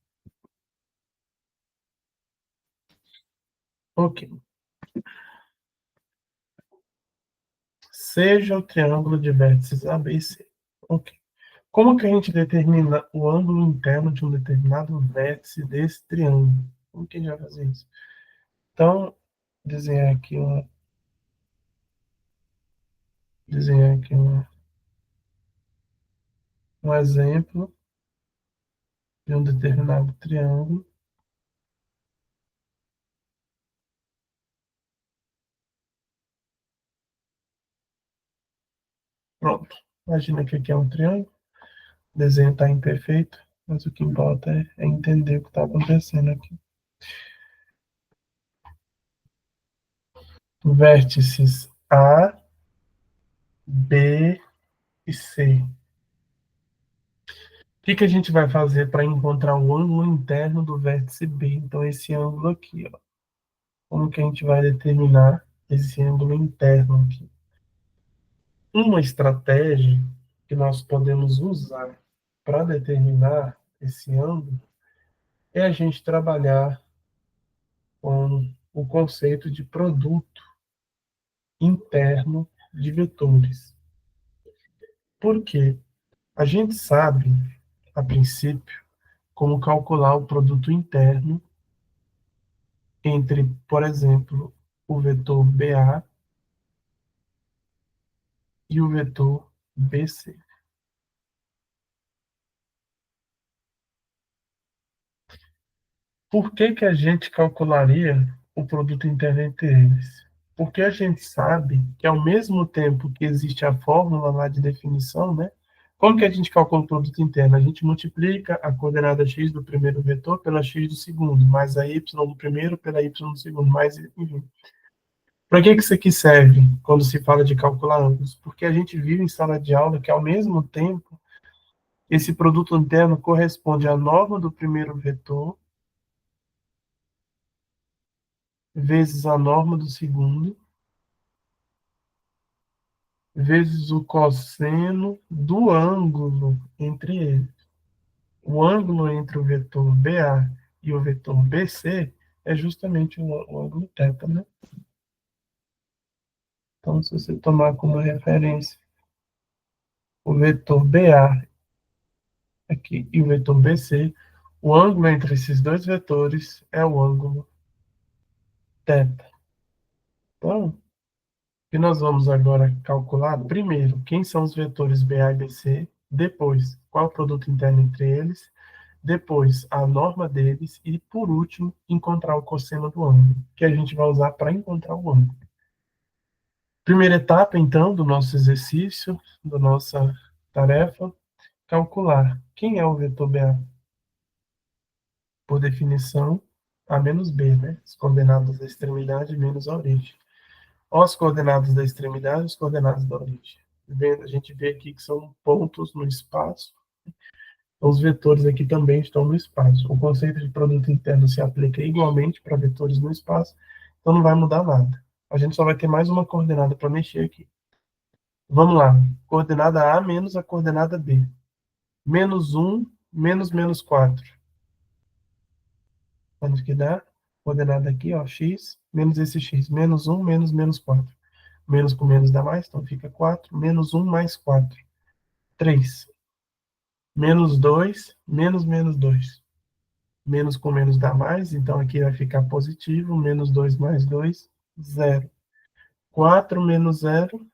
Ok. Seja o triângulo de vértices ABC. Ok. Como que a gente determina o ângulo interno de um determinado vértice desse triângulo? Como que a gente vai fazer isso? Então, desenhar aqui um exemplo de um determinado triângulo. Pronto. Imagina que aqui é um triângulo. O desenho está imperfeito, mas o que importa é entender o que está acontecendo aqui. Vértices A, B e C. O que a gente vai fazer para encontrar o ângulo interno do vértice B? Então, esse ângulo aqui, ó. como que a gente vai determinar esse ângulo interno aqui? Uma estratégia que nós podemos usar para determinar esse ângulo é a gente trabalhar com o conceito de produto interno de vetores. Por quê? A gente sabe, a princípio, como calcular o produto interno entre, por exemplo, o vetor BA e o vetor BC. Por que que a gente calcularia o produto interno entre eles? Porque a gente sabe que ao mesmo tempo que existe a fórmula lá de definição, né? Como que a gente calcula o produto interno? A gente multiplica a coordenada x do primeiro vetor pela x do segundo, mais a y do primeiro pela y do segundo, mais enfim. Para que que isso aqui serve quando se fala de calcular ângulos? Porque a gente viu em sala de aula que ao mesmo tempo esse produto interno corresponde à norma do primeiro vetor vezes a norma do segundo, vezes o cosseno do ângulo entre eles. O ângulo entre o vetor BA e o vetor BC é justamente o ângulo θ, né? Então, se você tomar como referência o vetor BA aqui e o vetor BC, o ângulo entre esses dois vetores é o ângulo θ. Então, e nós vamos agora calcular, primeiro, quem são os vetores BA e BC, depois, qual é o produto interno entre eles, depois, a norma deles e, por último, encontrar o cosseno do ângulo, que a gente vai usar para encontrar o ângulo. Primeira etapa, então, do nosso exercício, da nossa tarefa, calcular quem é o vetor BA. Por definição, A menos B, né? As coordenadas da extremidade menos a origem. As coordenadas da extremidade, as coordenadas da origem. A gente vê aqui que são pontos no espaço. Os vetores aqui também estão no espaço. O conceito de produto interno se aplica igualmente para vetores no espaço, então não vai mudar nada. A gente só vai ter mais uma coordenada para mexer aqui. Vamos lá. Coordenada A menos a coordenada B. Menos 1 menos menos 4. Quanto que dá? Coordenada aqui, ó, x, menos esse x. Menos 1 menos menos 4. Menos com menos dá mais, então fica 4. Menos 1 mais 4. 3. Menos 2, menos menos 2. Menos com menos dá mais, então aqui vai ficar positivo. Menos 2 mais 2, 0. 4 menos 0,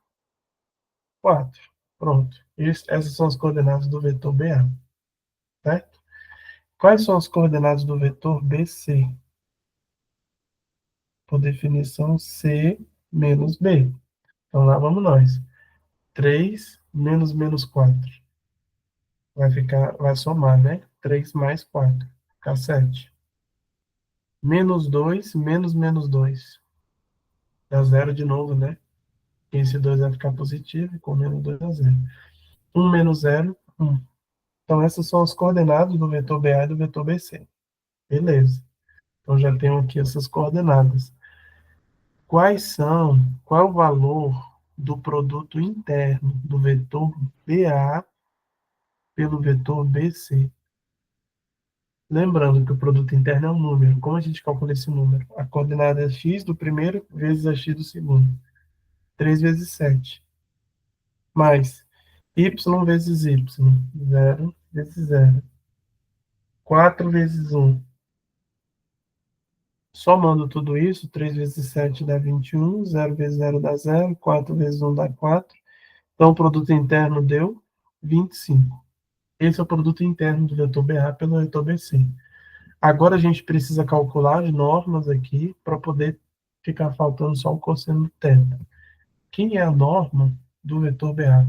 4. Pronto. Essas são as coordenadas do vetor BA, certo? Quais são as coordenadas do vetor BC? Por definição, C menos B. Então lá vamos nós. 3 menos menos 4. Vai somar, né? 3 mais 4. Fica 7. Menos 2 menos menos 2. Dá zero de novo, né? Esse 2 vai ficar positivo e com menos 2 dá zero. 1 menos 0, 1. Então essas são as coordenadas do vetor BA e do vetor BC. Beleza. Então já tenho aqui essas coordenadas. Qual é o valor do produto interno do vetor BA pelo vetor BC? Lembrando que o produto interno é um número. Como a gente calcula esse número? A coordenada é x do primeiro vezes a x do segundo. 3 vezes 7. Mais y vezes y. 0 vezes 0. 4 vezes 1. Somando tudo isso, 3 vezes 7 dá 21. 0 vezes 0 dá 0. 4 vezes 1 dá 4. Então, o produto interno deu 25. Esse é o produto interno do vetor BA pelo vetor BC. Agora a gente precisa calcular as normas aqui para poder ficar faltando só o cosseno θ. Quem é a norma do vetor BA?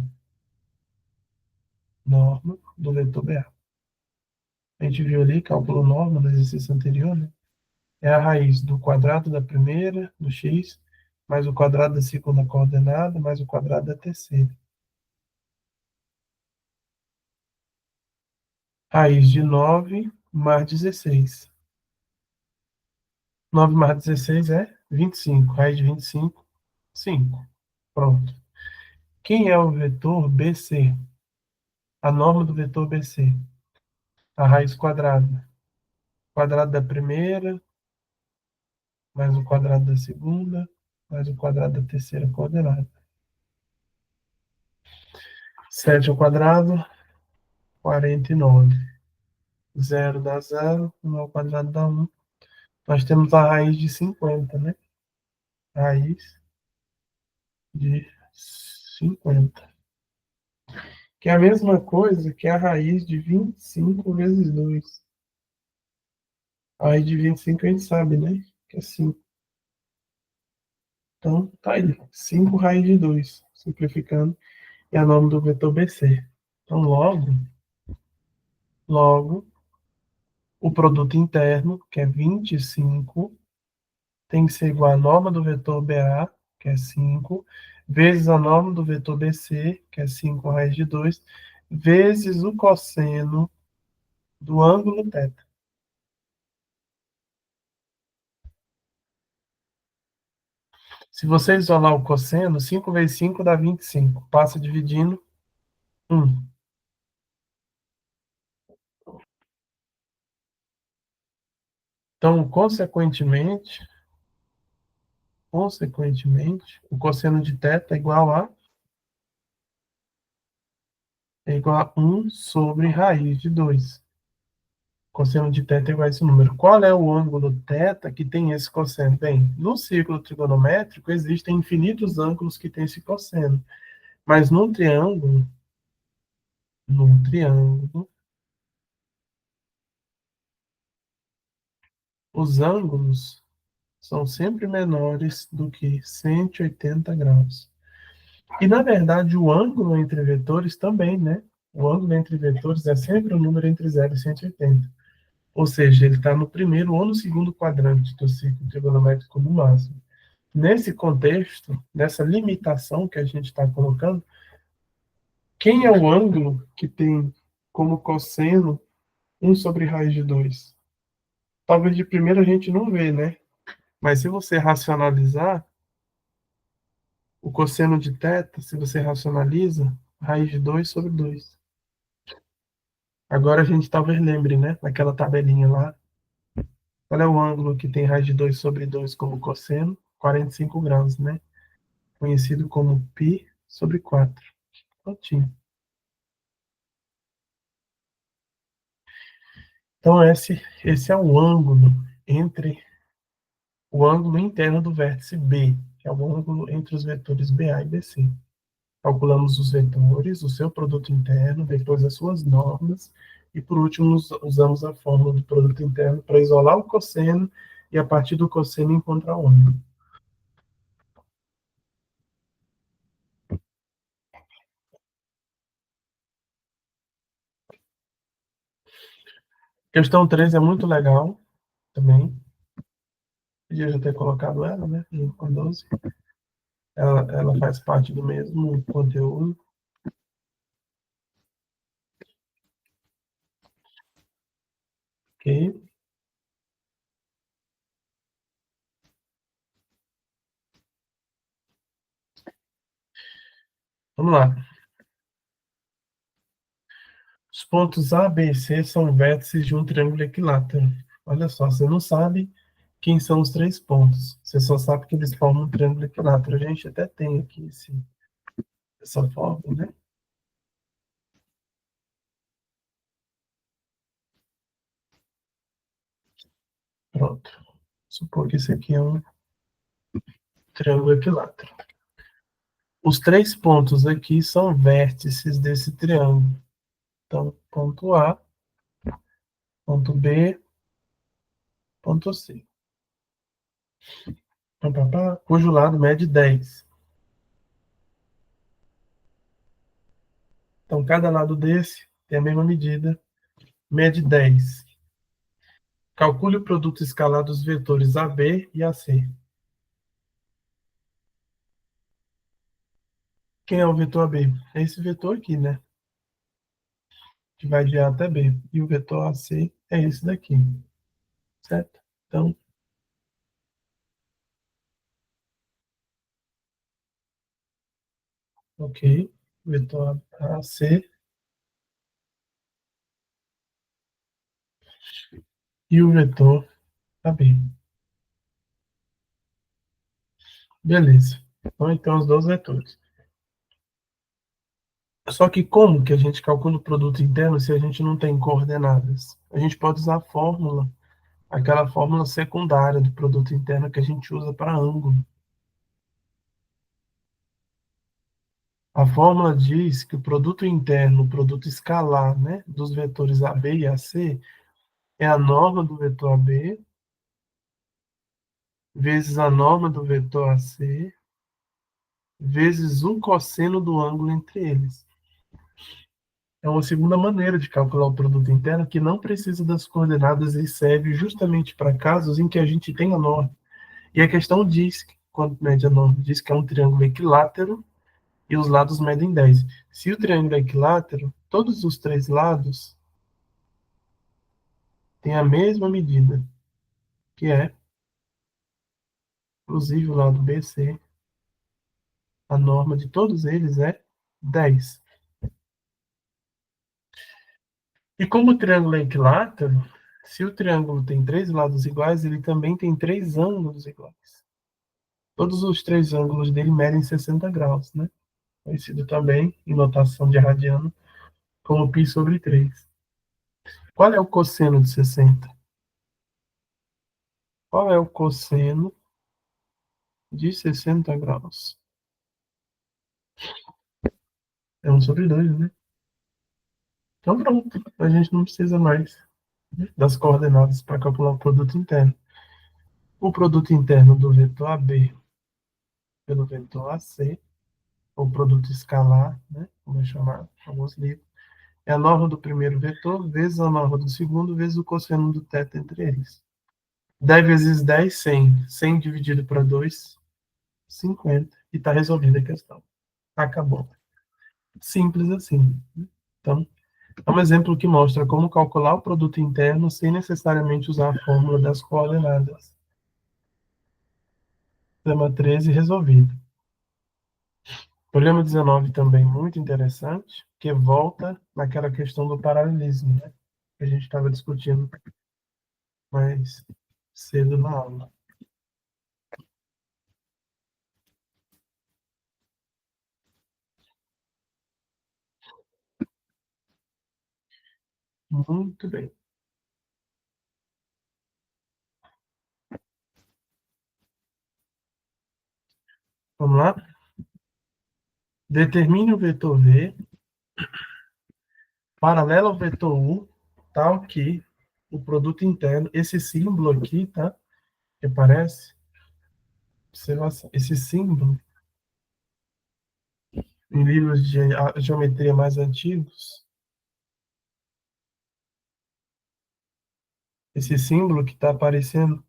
Norma do vetor BA. A gente viu ali, calculou norma no exercício anterior, né? É a raiz do quadrado da primeira, do x, mais o quadrado da segunda coordenada, mais o quadrado da terceira. Raiz de 9 mais 16. 9 mais 16 é 25. Raiz de 25, 5. Pronto. Quem é o vetor BC? A norma do vetor BC. A raiz quadrada. Quadrado da primeira, mais o quadrado da segunda, mais o quadrado da terceira coordenada. 7 ao quadrado, 49. Zero dá zero, 1 ao quadrado dá 1. Nós temos a raiz de 50, né? Raiz de 50. Que é a mesma coisa que a raiz de 25 vezes 2. A raiz de 25 a gente sabe, né? Que é 5. Então, tá aí. 5 raiz de 2. Simplificando. É o nome do vetor BC. Então, logo, o produto interno, que é 25, tem que ser igual à norma do vetor BA, que é 5, vezes a norma do vetor BC, que é 5 raiz de 2, vezes o cosseno do ângulo θ. Se você isolar o cosseno, 5 vezes 5 dá 25. Passa dividindo 1. Então, consequentemente, o cosseno de θ é igual a 1 sobre raiz de 2. Cosseno de θ é igual a esse número. Qual é o ângulo θ que tem esse cosseno? Bem, no círculo trigonométrico existem infinitos ângulos que têm esse cosseno. Mas num triângulo, os ângulos são sempre menores do que 180 graus. E, na verdade, o ângulo entre vetores também, né? O ângulo entre vetores é sempre o número entre 0 e 180. Ou seja, ele está no primeiro ou no segundo quadrante do círculo trigonométrico no máximo. Nesse contexto, nessa limitação que a gente está colocando, quem é o ângulo que tem como cosseno 1 sobre raiz de 2? Talvez de primeiro a gente não vê, né? Mas se você racionalizar, o cosseno de θ, se você racionaliza, raiz de 2 sobre 2. Agora a gente talvez lembre, né? Naquela tabelinha lá. Qual é o ângulo que tem raiz de 2 sobre 2 como cosseno? 45 graus, né? Conhecido como π sobre 4. Prontinho. Então, esse é o ângulo interno do vértice B, que é o ângulo entre os vetores BA e BC. Calculamos os vetores, o seu produto interno, depois as suas normas, e por último usamos a fórmula do produto interno para isolar o cosseno e a partir do cosseno encontrar o ângulo. Questão 3 é muito legal também. Podia já ter colocado ela, né? Junto com 12. Ela faz parte do mesmo conteúdo. Ok? Vamos lá. Os pontos A, B e C são vértices de um triângulo equilátero. Olha só, você não sabe quem são os três pontos. Você só sabe que eles formam um triângulo equilátero. A gente até tem aqui essa forma, né? Pronto. Supor que esse aqui é um triângulo equilátero. Os três pontos aqui são vértices desse triângulo. Então, ponto A, ponto B, ponto C. Cujo lado mede 10. Então, cada lado desse tem a mesma medida, mede 10. Calcule o produto escalar dos vetores AB e AC. Quem é o vetor AB? É esse vetor aqui, né? Que vai de A até B. E o vetor AC é esse daqui. Certo? Então, Ok. Vetor AC e o vetor AB. Beleza. Então, os dois vetores. Só que como que a gente calcula o produto interno se a gente não tem coordenadas? A gente pode usar a fórmula, aquela fórmula secundária do produto interno que a gente usa para ângulo. A fórmula diz que o produto interno, o produto escalar, né, dos vetores AB e AC, é a norma do vetor AB vezes a norma do vetor AC vezes um cosseno do ângulo entre eles. É uma segunda maneira de calcular o produto interno que não precisa das coordenadas e serve justamente para casos em que a gente tem a norma. E a questão diz, quando mede a norma, diz que é um triângulo equilátero e os lados medem 10. Se o triângulo é equilátero, todos os três lados têm a mesma medida, que é, inclusive o lado BC, a norma de todos eles é 10. E como o triângulo é equilátero, se o triângulo tem três lados iguais, ele também tem três ângulos iguais. Todos os três ângulos dele medem 60 graus, né? Conhecido também, em notação de radiano, como π sobre 3. Qual é o cosseno de 60? Qual é o cosseno de 60 graus? É 1/2, né? Então pronto, a gente não precisa mais das coordenadas para calcular o produto interno. O produto interno do vetor AB pelo vetor AC, ou produto escalar, né? Como é chamado em alguns livros, é a norma do primeiro vetor vezes a norma do segundo vezes o cosseno do teto entre eles. 10 vezes 10, 100. 100 dividido para 2, 50. E está resolvida a questão. Acabou. Simples assim. Então, é um exemplo que mostra como calcular o produto interno sem necessariamente usar a fórmula das coordenadas. Problema 13 resolvido. Problema 19 também muito interessante, que volta naquela questão do paralelismo, né? Que a gente estava discutindo mais cedo na aula. Muito bem. Vamos lá? Determine o vetor V paralelo ao vetor U, tal que o produto interno, esse símbolo aqui, tá? Que aparece, observação, esse símbolo em livros de geometria mais antigos, esse símbolo que está aparecendo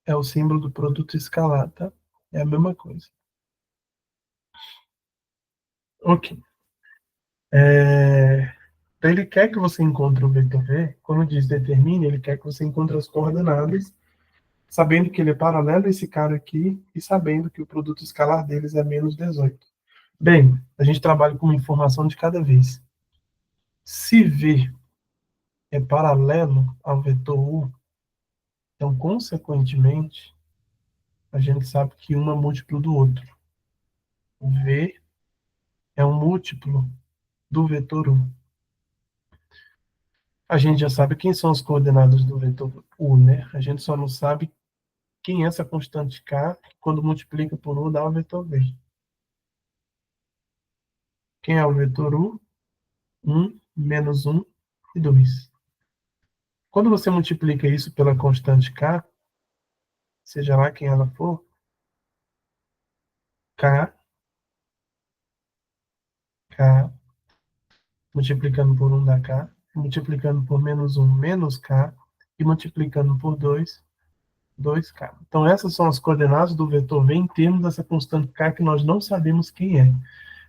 é o símbolo do produto escalar, tá? É a mesma coisa. Ok. Então, ele quer que você encontre o vetor V, quando diz determine, ele quer que você encontre as coordenadas, sabendo que ele é paralelo a esse cara aqui e sabendo que o produto escalar deles é menos 18. Bem, a gente trabalha com uma informação de cada vez. Se V é paralelo ao vetor U, então, consequentemente, a gente sabe que um é múltiplo do outro. O V é um múltiplo do vetor U. A gente já sabe quem são as coordenadas do vetor U, né? A gente só não sabe quem é essa constante K, que quando multiplica por U dá o vetor V. Quem é o vetor U? 1, menos 1 e 2. Quando você multiplica isso pela constante K, seja lá quem ela for, K, K, multiplicando por 1 dá K, multiplicando por menos 1, menos K, e multiplicando por 2, 2K. Então, essas são as coordenadas do vetor V em termos dessa constante K que nós não sabemos quem é.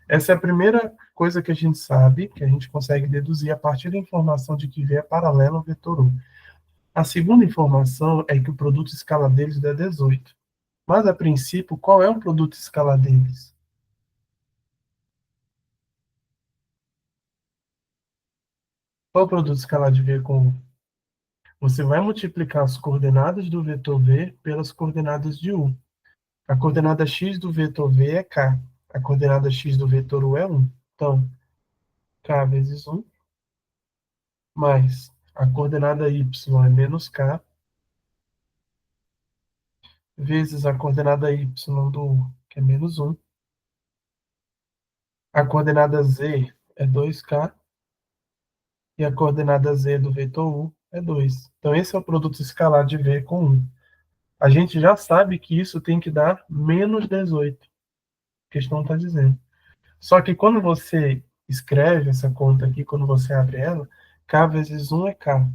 Essa é a primeira coisa que a gente sabe, que a gente consegue deduzir a partir da informação de que V é paralelo ao vetor U. A segunda informação é que o produto escalar deles é 18. Mas, a princípio, qual é o produto escalar deles? Qual o produto escalar de V com U? Você vai multiplicar as coordenadas do vetor V pelas coordenadas de U. A coordenada x do vetor V é k. A coordenada x do vetor U é 1. Então, k vezes 1 mais a coordenada y é menos k vezes a coordenada y do U, que é menos 1. A coordenada z é 2k e a coordenada z do vetor U é 2. Então, esse é o produto escalar de V com 1. A gente já sabe que isso tem que dar menos 18. A questão está dizendo. Só que quando você escreve essa conta aqui, quando você abre ela, k vezes 1 é k.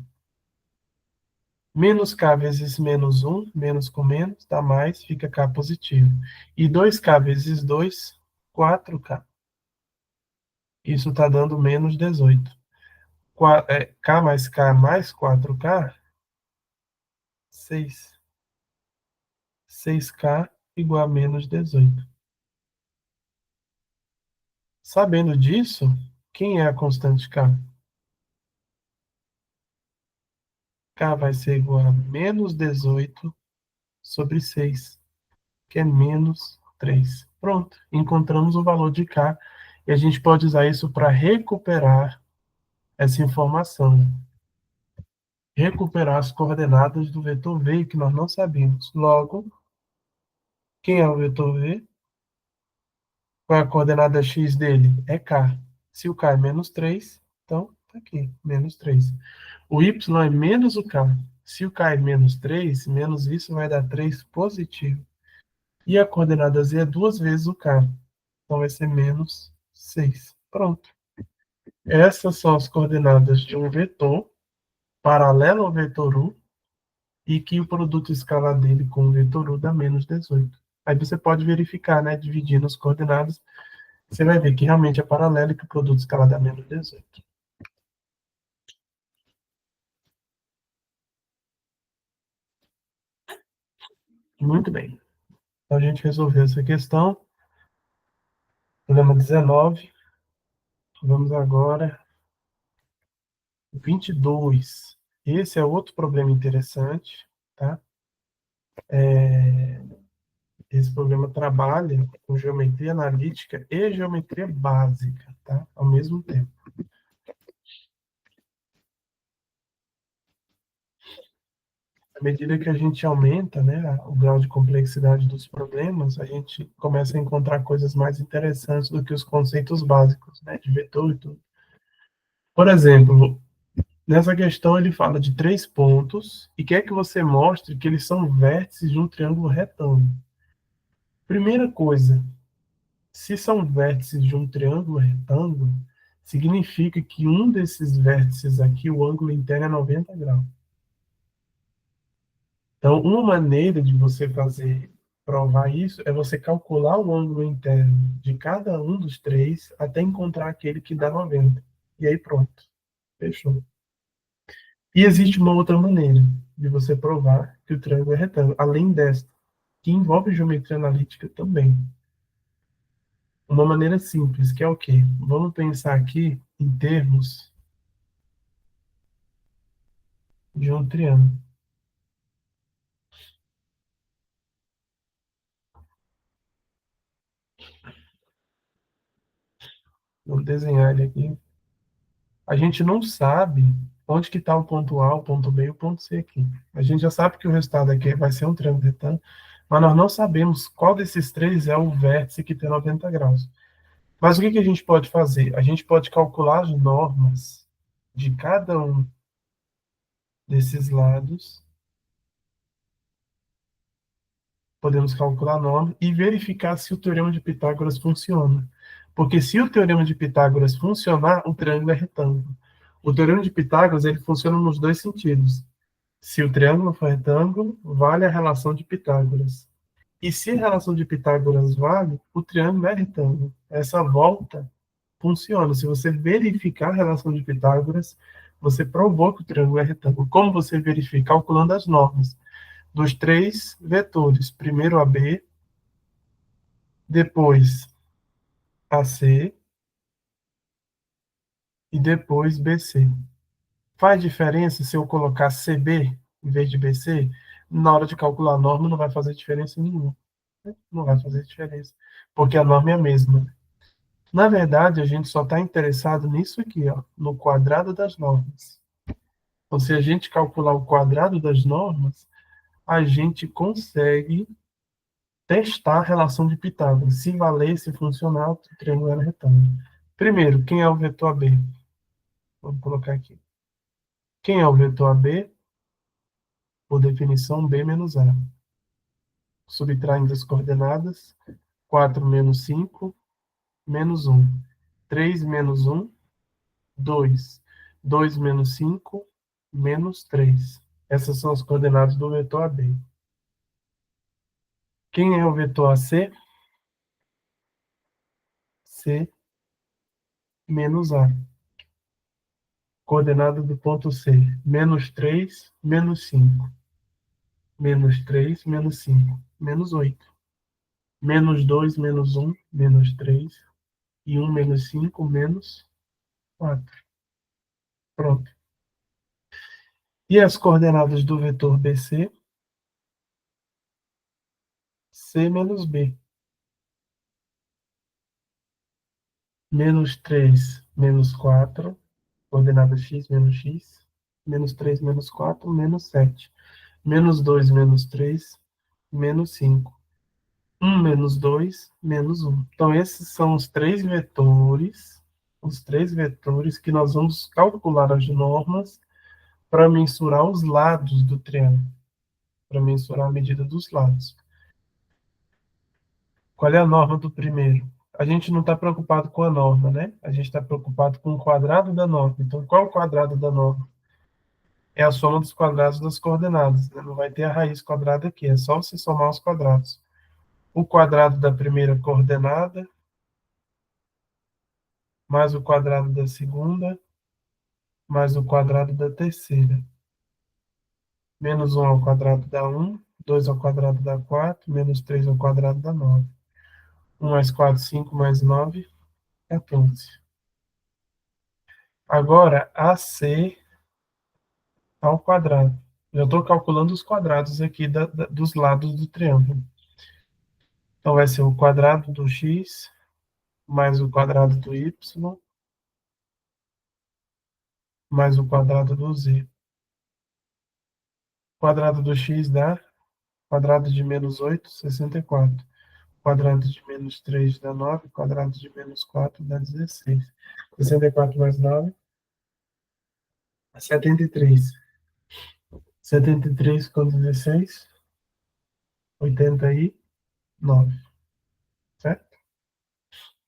Menos k vezes menos 1, menos com menos, dá mais, fica k positivo. E 2k vezes 2, 4k. Isso está dando menos 18. K mais 4k, 6. 6k igual a menos 18. Sabendo disso, quem é a constante k? K vai ser igual a menos 18 sobre 6, que é menos 3. Pronto, encontramos o valor de k e a gente pode usar isso para recuperar essa informação. Recuperar as coordenadas do vetor V, que nós não sabemos. Logo, quem é o vetor V? Qual é a coordenada x dele? É k. Se o k é menos 3, então está aqui, menos 3. O y é menos o k. Se o k é menos 3, menos isso vai dar 3 positivo. E a coordenada z é duas vezes o k. Então vai ser menos 6. Pronto. Essas são as coordenadas de um vetor paralelo ao vetor U e que o produto escalar dele com o vetor U dá menos 18. Aí você pode verificar, né, dividindo as coordenadas, você vai ver que realmente é paralelo e que o produto escalar dá menos 18. Muito bem. Então a gente resolveu essa questão. Problema 19. Vamos agora 22. Esse é outro problema interessante, tá? Esse problema trabalha com geometria analítica e geometria básica, tá? Ao mesmo tempo. À medida que a gente aumenta, né, o grau de complexidade dos problemas, a gente começa a encontrar coisas mais interessantes do que os conceitos básicos, né, de vetor e tudo. Por exemplo, nessa questão ele fala de 3 pontos e quer que você mostre que eles são vértices de um triângulo retângulo. Primeira coisa, se são vértices de um triângulo retângulo, significa que um desses vértices aqui, o ângulo interno é 90 graus. Então, uma maneira de você provar isso é você calcular o ângulo interno de cada um dos três até encontrar aquele que dá 90. E aí pronto, fechou. E existe uma outra maneira de você provar que o triângulo é retângulo, além desta, que envolve geometria analítica também. Uma maneira simples, que é o quê? Vamos pensar aqui em termos de um triângulo. Vou desenhar ele aqui. A gente não sabe onde que está o ponto A, o ponto B e o ponto C aqui. A gente já sabe que o resultado aqui vai ser um triângulo retângulo, mas nós não sabemos qual desses três é o vértice que tem 90 graus. Mas o que que a gente pode fazer? A gente pode calcular as normas de cada um desses lados. Podemos calcular a norma e verificar se o teorema de Pitágoras funciona. Porque se o teorema de Pitágoras funcionar, o triângulo é retângulo. O teorema de Pitágoras ele funciona nos dois sentidos. Se o triângulo for retângulo, vale a relação de Pitágoras. E se a relação de Pitágoras vale, o triângulo é retângulo. Essa volta funciona. Se você verificar a relação de Pitágoras, você provou que o triângulo é retângulo. Como você verifica? Calculando as normas dos três vetores. Primeiro AB, depois AC e depois BC. Faz diferença se eu colocar CB em vez de BC? Na hora de calcular a norma não vai fazer diferença nenhuma. Não vai fazer diferença, porque a norma é a mesma. Na verdade, a gente só está interessado nisso aqui, ó, no quadrado das normas. Então, se a gente calcular o quadrado das normas, a gente consegue testar a relação de Pitágoras, se valer, se funcionar, o triângulo era retângulo. Primeiro, quem é o vetor AB? Vamos colocar aqui. Quem é o vetor AB? Por definição, B menos A. Subtraindo as coordenadas, 4 menos 5, menos 1. 3 menos 1, 2. 2 menos 5, menos 3. Essas são as coordenadas do vetor AB. Quem é o vetor AC? C menos A. Coordenada do ponto C, menos 3, menos 5. Menos 3, menos 5, menos 8. Menos 2, menos 1, menos 3. E 1 menos 5, menos 4. Pronto. E as coordenadas do vetor BC? C menos B. Menos 3, menos 4. Coordenada x menos x. Menos 3, menos 4, menos 7. Menos 2, menos 3, menos 5. 1 menos 2, menos 1. Então, esses são os três vetores que nós vamos calcular as normas para mensurar os lados do triângulo, para mensurar a medida dos lados. Qual é a norma do primeiro? A gente não está preocupado com a norma, né? A gente está preocupado com o quadrado da norma. Então, qual é o quadrado da norma? É a soma dos quadrados das coordenadas, né? Não vai ter a raiz quadrada aqui, é só você somar os quadrados. O quadrado da primeira coordenada, mais o quadrado da segunda, mais o quadrado da terceira. Menos 1 ao quadrado dá 1, 2 ao quadrado dá 4, menos 3 ao quadrado dá 9. 1 mais 4, 5 mais 9, 14. Agora, AC ao quadrado. Já estou calculando os quadrados aqui dos lados do triângulo. Então, vai ser o quadrado do x mais o quadrado do y mais o quadrado do z. Quadrado do x dá quadrado de menos 8, 64. Quadrado de menos 3 dá 9. Quadrado de menos 4 dá 16. 64 mais 9, 73. 73 com 16, 89. Certo?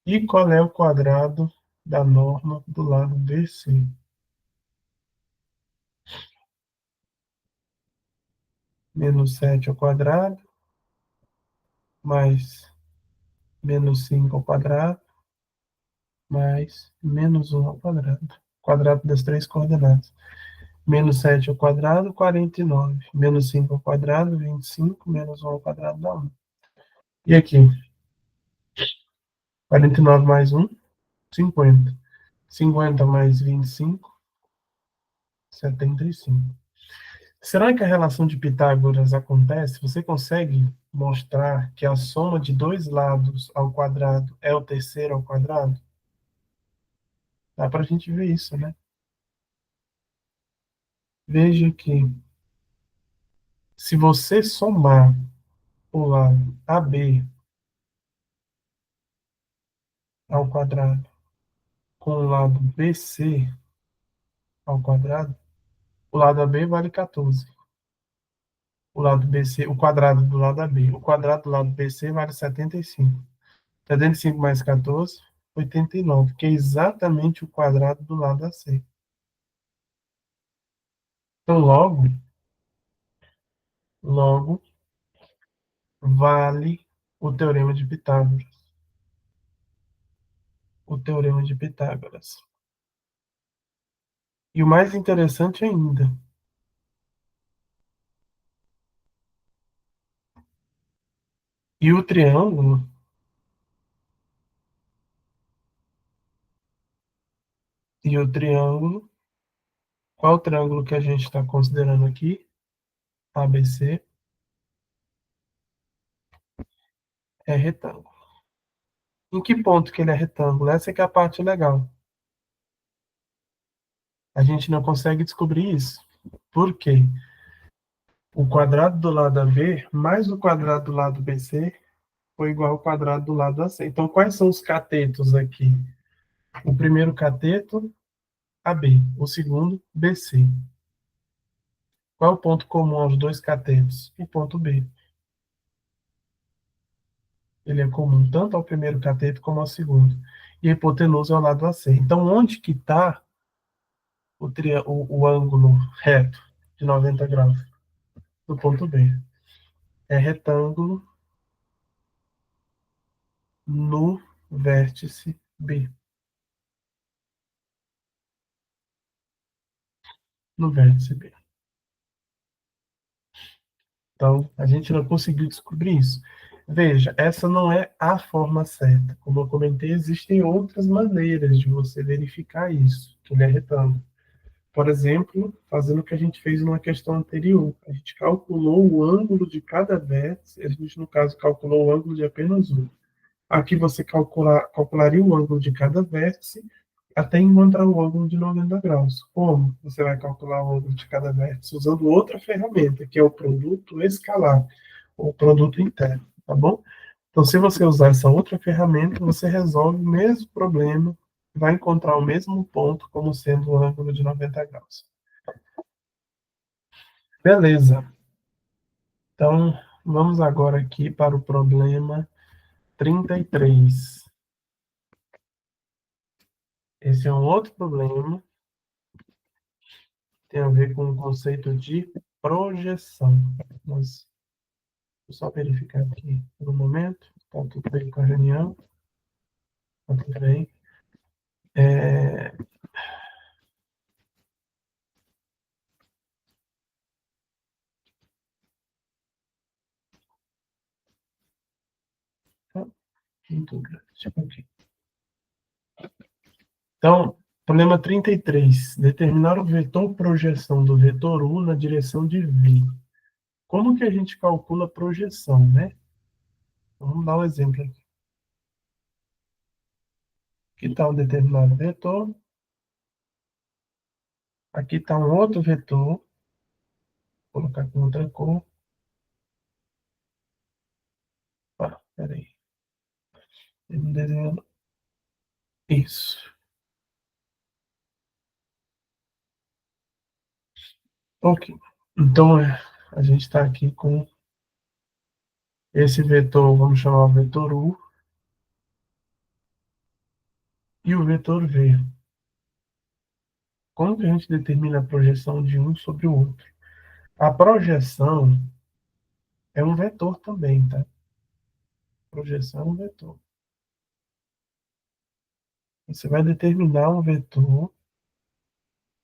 E qual é o quadrado da norma do lado BC? Menos 7 ao quadrado, mais menos 5 ao quadrado, mais menos 1 ao quadrado. Quadrado das três coordenadas. Menos 7 ao quadrado, 49. Menos 5 ao quadrado, 25. Menos 1 ao quadrado dá 1. E aqui? 49 mais 1, 50. 50 mais 25, 75. Será que a relação de Pitágoras acontece? Você consegue mostrar que a soma de dois lados ao quadrado é o terceiro ao quadrado? Dá para a gente ver isso, né? Veja que se você somar o lado AB ao quadrado com o lado BC ao quadrado, o lado AB vale 14. O lado BC, o quadrado do lado AB. O quadrado do lado BC vale 75. 75 mais 14, 89, que é exatamente o quadrado do lado AC. Então, logo, vale o teorema de Pitágoras. O teorema de Pitágoras. E o mais interessante ainda, e o triângulo, e o triângulo Qual o triângulo que a gente está considerando aqui? ABC é retângulo. Em que ponto que ele é retângulo? Essa é que é a parte legal. A gente não consegue descobrir isso. Por quê? O quadrado do lado AB mais o quadrado do lado BC foi igual ao quadrado do lado AC. Então, quais são os catetos aqui? O primeiro cateto, AB. O segundo, BC. Qual é o ponto comum aos dois catetos? O ponto B. Ele é comum tanto ao primeiro cateto como ao segundo. E a hipotenusa é ao lado AC. Então, onde que está o ângulo reto de 90 graus? No ponto B. É retângulo no vértice B. No vértice B. Então, a gente não conseguiu descobrir isso. Veja, essa não é a forma certa. Como eu comentei, existem outras maneiras de você verificar isso, que ele é retângulo. Por exemplo, fazendo o que a gente fez numa questão anterior. A gente calculou o ângulo de cada vértice, a gente, no caso, calculou o ângulo de apenas um. Aqui você calcularia o ângulo de cada vértice até encontrar o ângulo de 90 graus. Como você vai calcular o ângulo de cada vértice? Usando outra ferramenta, que é o produto escalar, ou produto interno, tá bom? Então, se você usar essa outra ferramenta, você resolve o mesmo problema, vai encontrar o mesmo ponto como sendo o ângulo de 90 graus. Beleza. Então, vamos agora aqui para o problema 33. Esse é um outro problema, tem a ver com o conceito de projeção. Mas, vou só verificar aqui no momento. Está tudo bem com a reunião? Está tudo bem. É... Tá muito grande. Aqui. Então, problema 33. Determinar o vetor projeção do vetor U na direção de V. Como que a gente calcula a projeção, né? Vamos dar um exemplo aqui. Aqui está um determinado vetor. Aqui está um outro vetor. Vou colocar com outra cor. Ah, peraí. Ele desenhando. Isso. Ok. Então, a gente está aqui com esse vetor, vamos chamar o vetor U, e o vetor V. Como que a gente determina a projeção de um sobre o outro? A projeção é um vetor também, tá? Projeção é um vetor. Você vai determinar um vetor.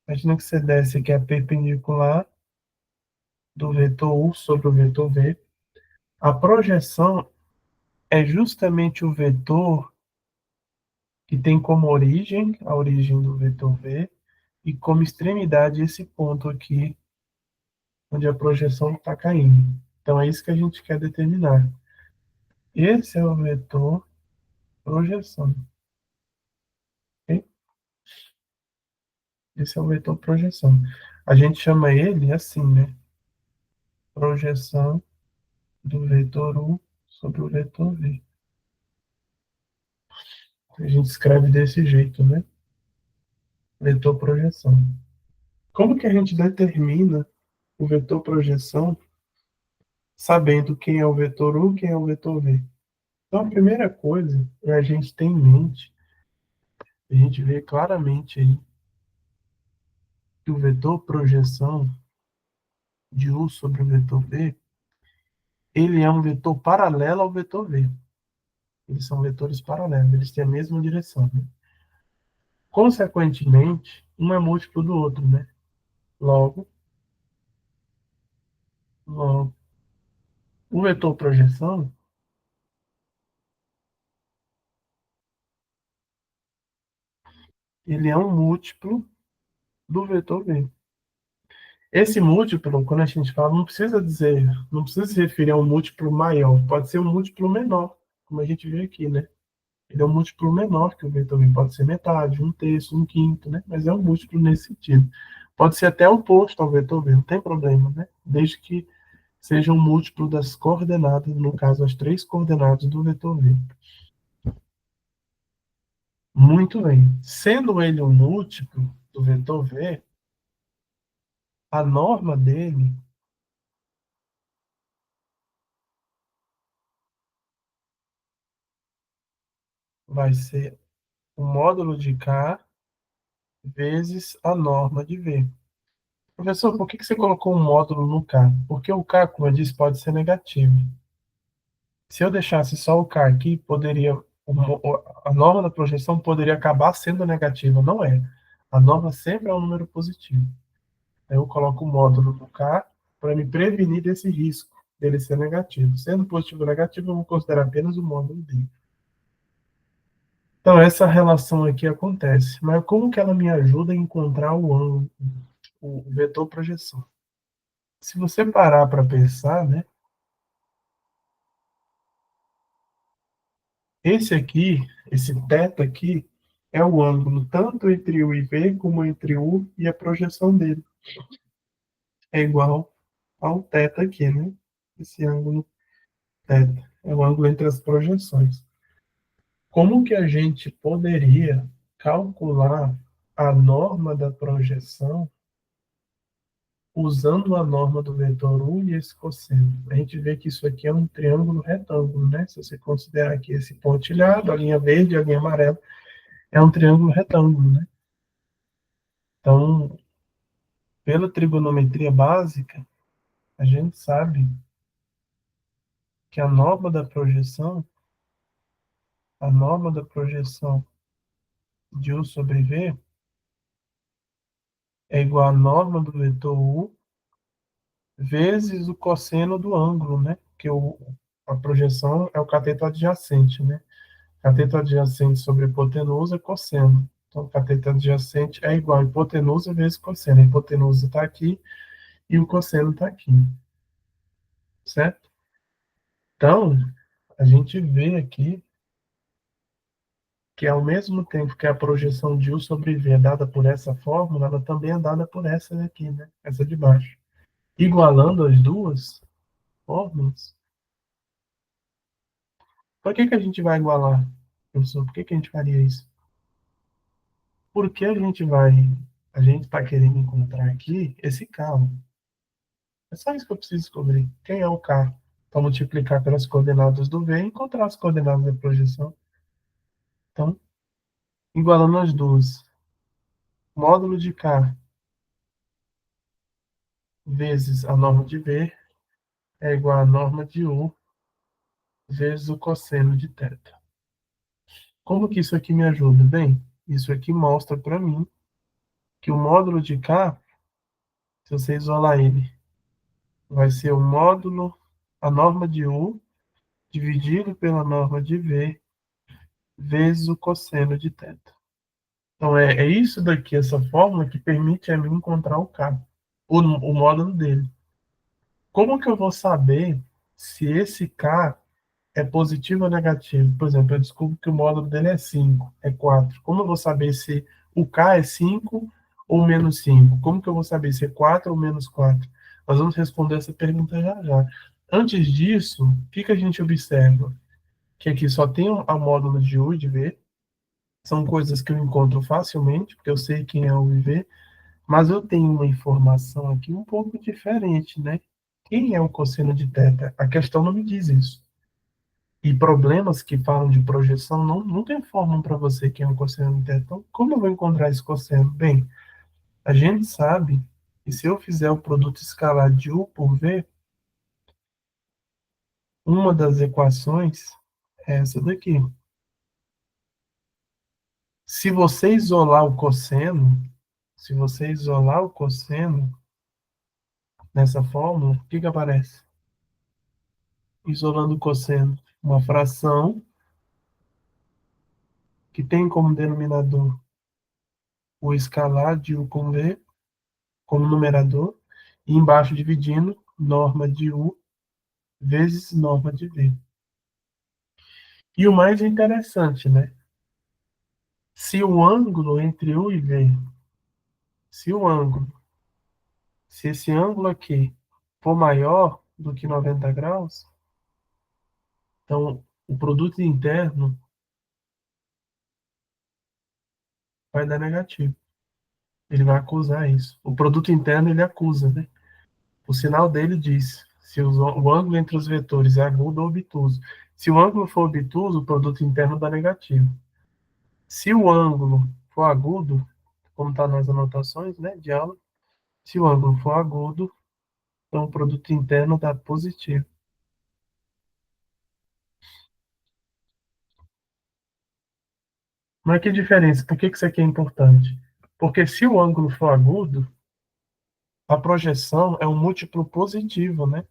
Imagina que você desce aqui a perpendicular do vetor U sobre o vetor V. A projeção é justamente o vetor que tem como origem, a origem do vetor V, e como extremidade esse ponto aqui, onde a projeção está caindo. Então é isso que a gente quer determinar. Esse é o vetor projeção. Ok? Esse é o vetor projeção. A gente chama ele assim, né? Projeção do vetor U sobre o vetor V. A gente escreve desse jeito, né? Vetor projeção. Como que a gente determina o vetor projeção sabendo quem é o vetor U, quem é o vetor V? Então, a primeira coisa é a gente ter em mente, a gente vê claramente aí que o vetor projeção de U sobre o vetor V, ele é um vetor paralelo ao vetor V. Eles são vetores paralelos, eles têm a mesma direção. Né? Consequentemente, um é múltiplo do outro, né? Logo, logo, o vetor projeção, ele é um múltiplo do vetor V. Esse múltiplo, quando a gente fala, não precisa dizer, não precisa se referir a um múltiplo maior, pode ser um múltiplo menor, como a gente vê aqui, né? Ele é um múltiplo menor que o vetor v, pode ser metade, um terço, um quinto, né? Mas é um múltiplo nesse sentido. Pode ser até oposto ao vetor v, não tem problema, né? Desde que seja um múltiplo das coordenadas, no caso, as três coordenadas do vetor v. Muito bem. Sendo ele um múltiplo do vetor v, a norma dele vai ser o módulo de k vezes a norma de v. Professor, por que você colocou um módulo no k? Porque o k, como eu disse, pode ser negativo. Se eu deixasse só o k aqui, a norma da projeção poderia acabar sendo negativa. Não é. A norma sempre é um número positivo. Aí eu coloco o módulo no k para me prevenir desse risco dele ser negativo. Sendo positivo ou negativo, eu vou considerar apenas o módulo dele. Então, essa relação aqui acontece. Mas como que ela me ajuda a encontrar o ângulo, o vetor projeção? Se você parar para pensar, né? Esse aqui, esse θ aqui, é o ângulo tanto entre U e V, como entre U e a projeção dele. É igual ao θ aqui, né? Esse ângulo θ é o ângulo entre as projeções. Como que a gente poderia calcular a norma da projeção usando a norma do vetor U e esse cosseno? A gente vê que isso aqui é um triângulo retângulo, né? Se você considerar aqui esse pontilhado, a linha verde e a linha amarela, é um triângulo retângulo, né? Então, pela trigonometria básica, a gente sabe que a norma da projeção de U sobre V é igual à norma do vetor U vezes o cosseno do ângulo, né? Que a projeção é o cateto adjacente, né? Cateto adjacente sobre hipotenusa é cosseno. Então, cateto adjacente é igual a hipotenusa vezes cosseno. A hipotenusa está aqui e o cosseno está aqui, certo? Então, a gente vê aqui que ao mesmo tempo que a projeção de U sobre V é dada por essa fórmula, ela também é dada por essa daqui, né? Essa de baixo. Igualando as duas fórmulas, por que a gente vai igualar, professor? Por que a gente faria isso? Porque a gente está querendo encontrar aqui esse carro. É só isso que eu preciso descobrir. Quem é o K? Para multiplicar pelas coordenadas do V e encontrar as coordenadas da projeção. Então, igualando as duas. Módulo de K vezes a norma de V é igual à norma de U vezes o cosseno de θ. Como que isso aqui me ajuda? Bem, isso aqui mostra para mim que o módulo de K, se você isolar ele, vai ser o módulo, a norma de U dividido pela norma de V vezes o cosseno de θ. Então, é isso daqui, essa fórmula que permite a mim encontrar o K, o módulo dele. Como que eu vou saber se esse K é positivo ou negativo? Por exemplo, eu descubro que o módulo dele é 5, é 4. Como eu vou saber se o K é 5 ou menos 5? Como que eu vou saber se é 4 ou menos 4? Nós vamos responder essa pergunta já já. Antes disso, o que a gente observa? Que aqui só tem a módulo de U e de V. São coisas que eu encontro facilmente, porque eu sei quem é o IV, mas eu tenho uma informação aqui um pouco diferente, né? Quem é o cosseno de θ? A questão não me diz isso. E problemas que falam de projeção nunca informam para você quem é o cosseno de θ. Então, como eu vou encontrar esse cosseno? Bem, a gente sabe que se eu fizer o produto escalar de U por V, uma das equações é essa daqui. Se você isolar o cosseno, se você isolar o cosseno nessa fórmula, o que aparece? Isolando o cosseno, uma fração que tem como denominador o escalar de U com V, como numerador, E embaixo dividindo norma de U vezes norma de V. E o mais interessante, né? Se o ângulo entre U e V, se o ângulo, se esse ângulo aqui for maior do que 90 graus, então o produto interno vai dar negativo. Ele vai acusar isso. O produto interno ele acusa, né? O sinal dele diz se o ângulo entre os vetores é agudo ou obtuso. Se o ângulo for obtuso, o produto interno dá negativo. Se o ângulo for agudo, como está nas anotações, né, de aula, se o ângulo for agudo, então o produto interno dá positivo. Mas que diferença? Por que isso aqui é importante? Porque se o ângulo for agudo, a projeção é um múltiplo positivo, né?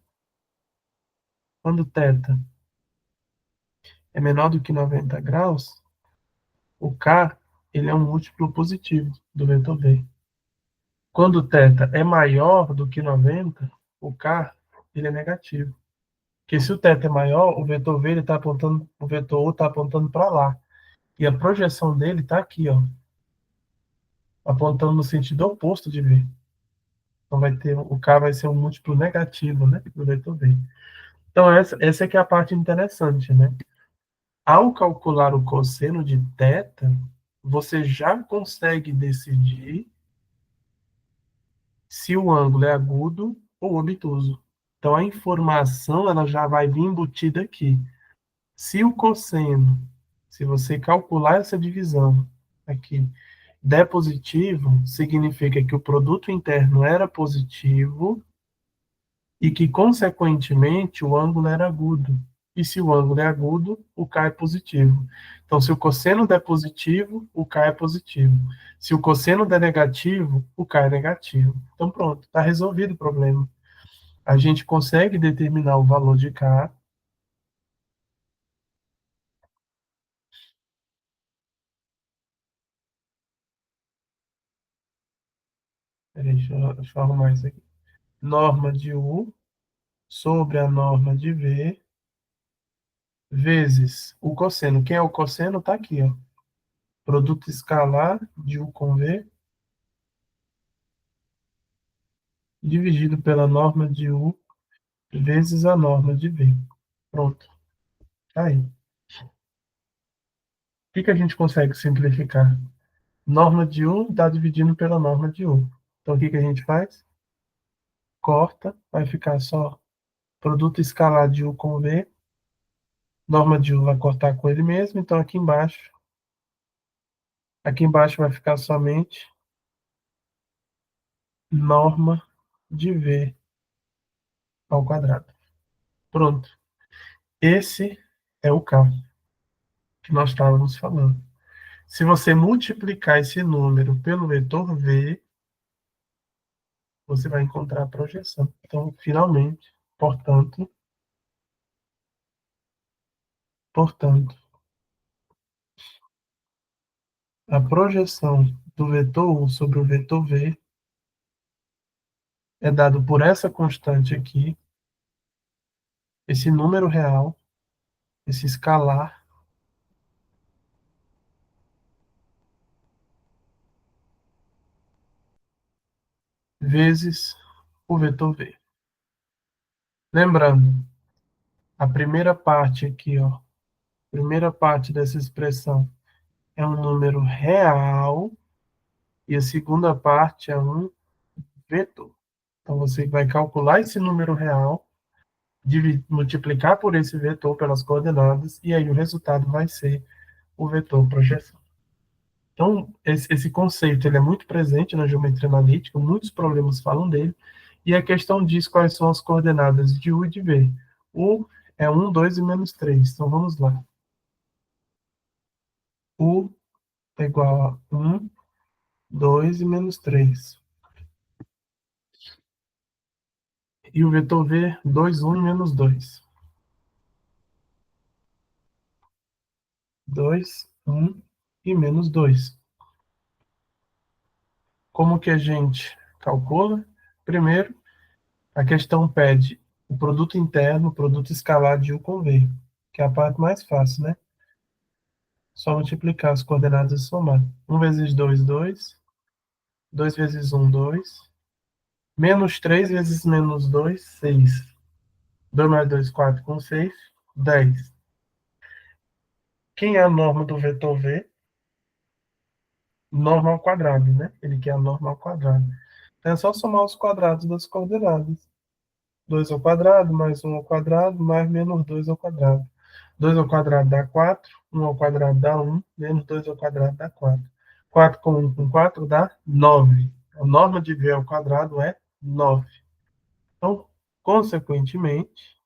Quando θ é menor do que 90 graus, o K ele é um múltiplo positivo do vetor V. Quando θ é maior do que 90, o K ele é negativo. Porque se o θ é maior, o vetor V ele tá apontando, o vetor U está apontando para lá. E a projeção dele está aqui, ó, apontando no sentido oposto de V. Então vai ter, o K vai ser um múltiplo negativo, né, do vetor V. Então essa é que é a parte interessante, né? Ao calcular o cosseno de θ, você já consegue decidir se o ângulo é agudo ou obtuso. Então a informação ela já vai vir embutida aqui. Se o cosseno, se você calcular essa divisão aqui, der positivo, significa que o produto interno era positivo e que, consequentemente, o ângulo era agudo. E se o ângulo é agudo, o K é positivo. Então, se o cosseno der positivo, o K é positivo. Se o cosseno der negativo, o K é negativo. Então, pronto, está resolvido o problema. A gente consegue determinar o valor de K. Peraí, deixa eu arrumar isso aqui. Norma de U sobre a norma de V vezes o cosseno. Quem é o cosseno? Está aqui, ó. Produto escalar de U com V dividido pela norma de U vezes a norma de V. Pronto. Tá aí. O que a gente consegue simplificar? Norma de U está dividindo pela norma de U. Então, o que a gente faz? Corta, vai ficar só produto escalar de U com V. Norma de U vai cortar com ele mesmo. Então, aqui embaixo vai ficar somente norma de V ao quadrado. Pronto. Esse é o K que nós estávamos falando. Se você multiplicar esse número pelo vetor V, você vai encontrar a projeção. Então, finalmente, portanto, a projeção do vetor U sobre o vetor V é dado por essa constante aqui, esse número real, esse escalar, vezes o vetor V. Lembrando, a primeira parte aqui, ó, primeira parte dessa expressão é um número real e a segunda parte é um vetor. Então, você vai calcular esse número real, multiplicar por esse vetor pelas coordenadas, e aí o resultado vai ser o vetor projeção. Então, esse conceito ele é muito presente na geometria analítica, muitos problemas falam dele, e a questão diz quais são as coordenadas de U e de V. U é 1, 2 e menos 3. Então, vamos lá. U é igual a 1, 2 e menos 3. E o vetor V, 2, 1 e menos 2. 2, 1 e menos 2. Como que a gente calcula? Primeiro, A questão pede o produto interno, o produto escalar de U com V, que é a parte mais fácil, né? Só multiplicar as coordenadas e somar. 1 vezes 2, 2. 2 vezes 1, 2. Menos 3 vezes menos 2, 6. 2 mais 2, 4 com 6, 10. Quem é a norma do vetor V? Norma ao quadrado, né? Ele quer a norma ao quadrado. Então é só somar os quadrados das coordenadas. 2 ao quadrado, mais 1 ao quadrado, mais menos 2 ao quadrado. 2 ao quadrado dá 4, 1 ao quadrado dá 1, menos 2 ao quadrado dá 4. 4 com 1 com 4 dá 9. A norma de V ao quadrado é 9. Então, consequentemente,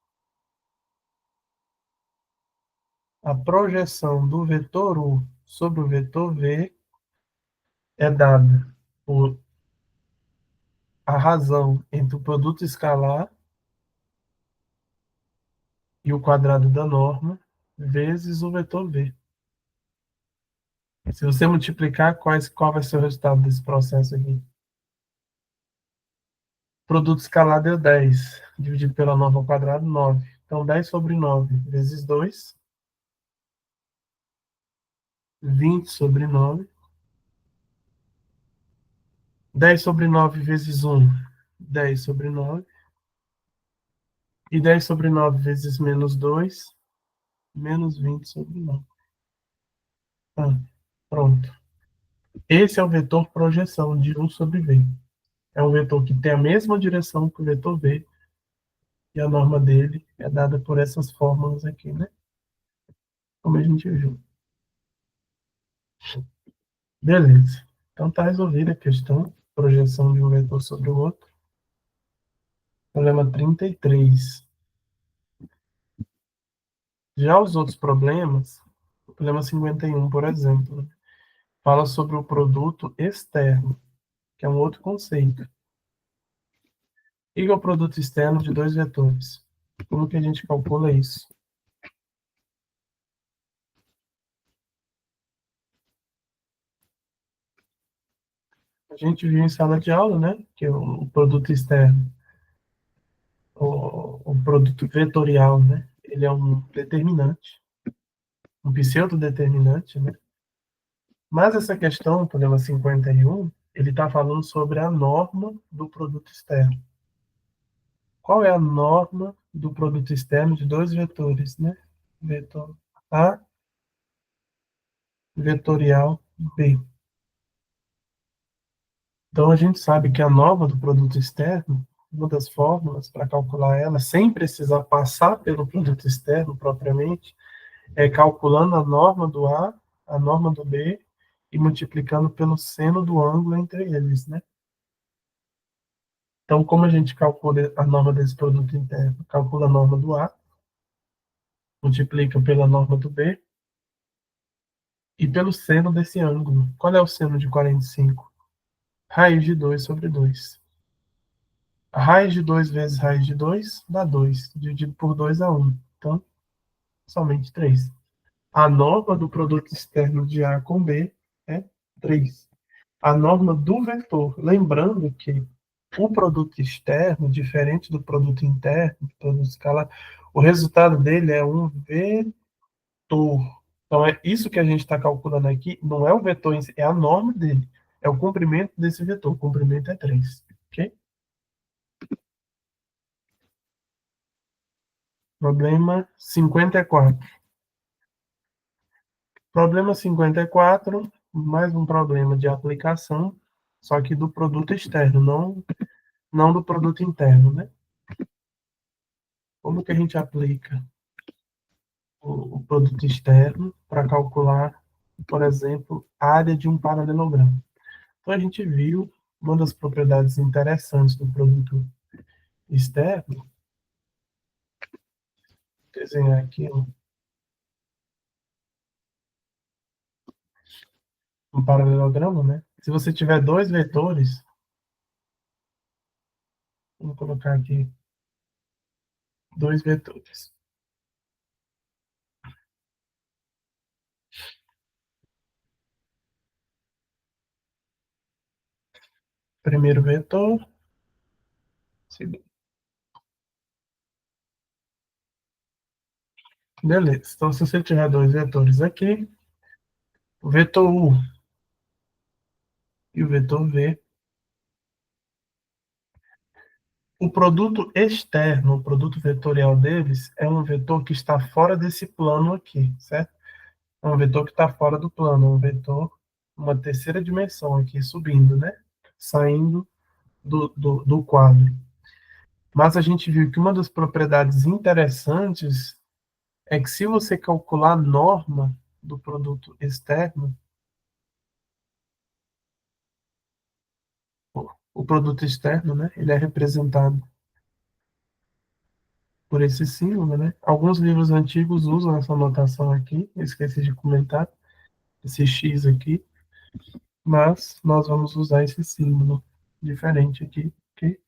a projeção do vetor U sobre o vetor V é dada por a razão entre o produto escalar e o quadrado da norma vezes o vetor V. Se você multiplicar, qual vai ser o resultado desse processo aqui? Produto escalar deu 10, dividido pela norma ao quadrado, 9. Então, 10 sobre 9 vezes 2, 20 sobre 9. 10 sobre 9 vezes 1, 10 sobre 9. E 10 sobre 9 vezes menos 2, menos 20 sobre 9. Ah, pronto. Esse é o vetor projeção de U sobre V. É um vetor que tem a mesma direção que o vetor V, e a norma dele é dada por essas fórmulas aqui, né? Como a gente viu. Beleza. Então tá resolvida a questão. Projeção de um vetor sobre o outro. Problema 33. Já os outros problemas, o problema 51, por exemplo, fala sobre o produto externo, que é um outro conceito. Igual ao produto externo de dois vetores. Como que a gente calcula isso? A gente viu em sala de aula, né, que o produto externo, o produto vetorial, né, ele é um determinante, um pseudo-determinante, né? Mas essa questão, o problema 51, ele está falando sobre a norma do produto externo. Qual é a norma do produto externo de dois vetores, né? Vetor A, vetorial B. Então, a gente sabe que a norma do produto externo, uma das fórmulas para calcular ela, sem precisar passar pelo produto externo propriamente, é calculando a norma do A, a norma do B, e multiplicando pelo seno do ângulo entre eles, né? Então, como a gente calcula a norma desse produto interno? Calcula a norma do A, multiplica pela norma do B e pelo seno desse ângulo. Qual é o seno de 45? Raiz de 2 sobre 2. A raiz de 2 vezes raiz de 2 dá 2. Dividido por 2 dá 1. Então, somente 3. A norma do produto externo de A com B é 3. A norma do vetor, lembrando que o produto externo, diferente do produto interno, do produto escalar, o resultado dele é um vetor. Então, é isso que a gente está calculando aqui, não é o vetor em si, é a norma dele. É o comprimento desse vetor. O comprimento é 3. Ok? Problema 54. Problema 54, mais um problema de aplicação, só que do produto externo, não do produto interno, né? Como que a gente aplica o produto externo para calcular, por exemplo, a área de um paralelogramo? Então, a gente viu uma das propriedades interessantes do produto externo, desenhar aqui um paralelogramo, né? Se você tiver dois vetores, vamos colocar aqui dois vetores. Primeiro vetor, segundo. Beleza. Então, se você tiver dois vetores aqui, o vetor U e o vetor V, o produto externo, o produto vetorial deles, é um vetor que está fora desse plano aqui, certo? É um vetor que está fora do plano, um vetor, uma terceira dimensão aqui, subindo, né? Saindo do quadro. Mas a gente viu que uma das propriedades interessantes é que se você calcular a norma do produto externo, o produto externo, né, ele é representado por esse símbolo, né? Alguns livros antigos usam essa notação aqui, eu esqueci de comentar, esse X aqui, mas nós vamos usar esse símbolo diferente aqui, ok?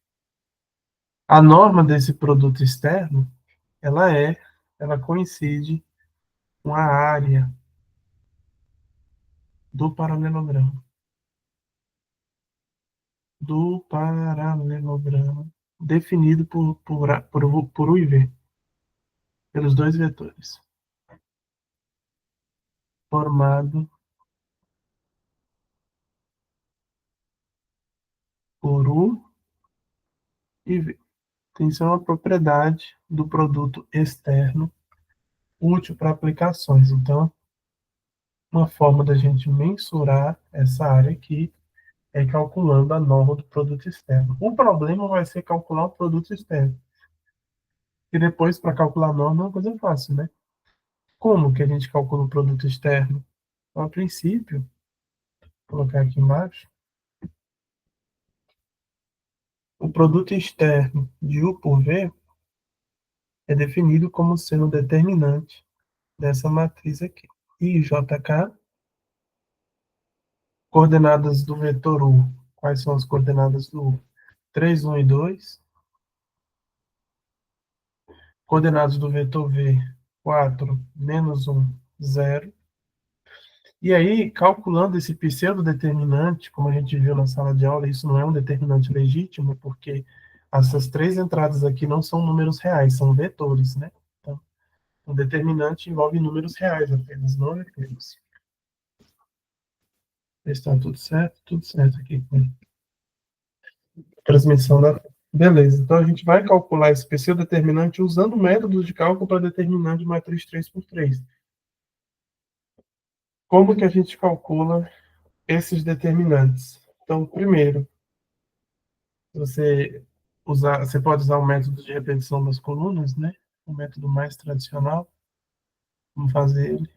A norma desse produto externo, ela coincide com a área do paralelogramo. Do paralelogramo definido por U e V, pelos dois vetores, formado por U e V. Então, isso é uma propriedade do produto externo útil para aplicações. Então, uma forma da gente mensurar essa área aqui é calculando a norma do produto externo. O problema vai ser calcular o produto externo. E depois, para calcular a norma, é uma coisa fácil, né? Como que a gente calcula o produto externo? Então, a princípio, vou colocar aqui embaixo, o produto externo de U por V é definido como sendo determinante dessa matriz aqui. I, J, K, coordenadas do vetor U. Quais são as coordenadas do U? 3, 1 e 2. Coordenadas do vetor V, 4, menos 1, 0. E aí, calculando esse pseudo-determinante, como a gente viu na sala de aula, isso não é um determinante legítimo, porque essas três entradas aqui não são números reais, são vetores, né? Então, o determinante envolve números reais apenas, não vetores. Está tudo certo aqui com a transmissão da. Beleza, então a gente vai calcular esse pseudo-determinante usando métodos de cálculo para determinante de matriz 3x3. Como que a gente calcula esses determinantes? Então, primeiro, você pode usar o método de repetição das colunas, né? O método mais tradicional. Vamos fazer ele,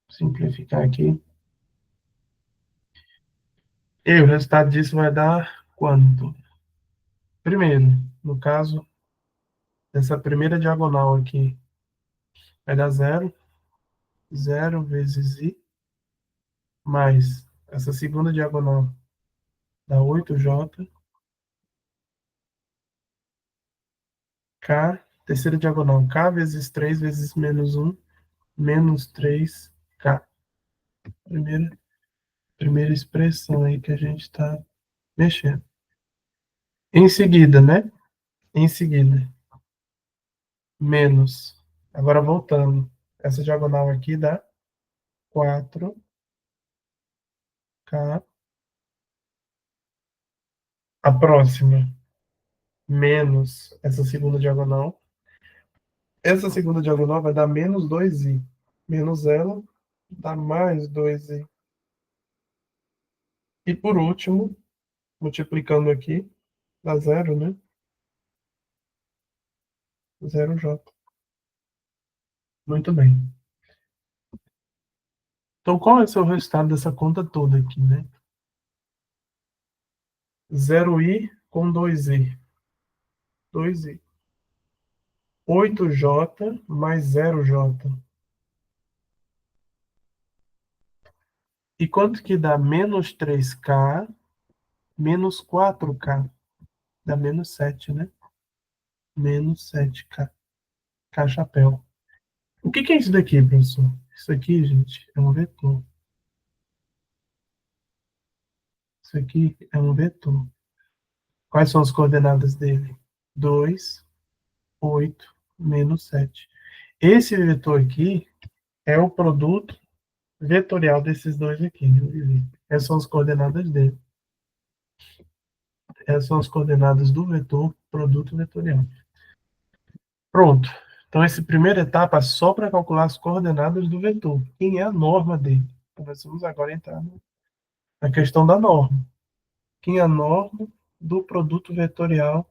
simplificar aqui. E o resultado disso vai dar quanto? Primeiro, no caso dessa primeira diagonal aqui, vai dar zero, zero vezes i, mais essa segunda diagonal dá 8j, k, terceira diagonal, k vezes 3 vezes menos 1, menos 3k. Primeira, primeira expressão aí que a gente está mexendo. Em seguida, né? Em seguida, menos. Agora voltando. Essa diagonal aqui dá 4k a próxima, menos essa segunda diagonal. Essa segunda diagonal vai dar menos 2i. Menos ela dá mais 2i. E por último, multiplicando aqui, dá zero, né? 0j. Muito bem. Então, qual é o seu resultado dessa conta toda aqui, né? 0i com 2i. 2i. 8j mais 0j. E quanto que dá menos 3k menos 4k? Dá menos 7, né? Menos 7k. K chapéu. O que que é isso daqui, professor? Isso aqui, gente, é um vetor. Isso aqui é um vetor. Quais são as coordenadas dele? 2, 8, menos 7. Esse vetor aqui é o produto vetorial desses dois aqui. Essas são as coordenadas dele. Essas são as coordenadas do vetor produto vetorial. Pronto. Então, essa primeira etapa é só para calcular as coordenadas do vetor. Quem é a norma dele? Então, nós vamos agora entrar na questão da norma. Quem é a norma do produto vetorial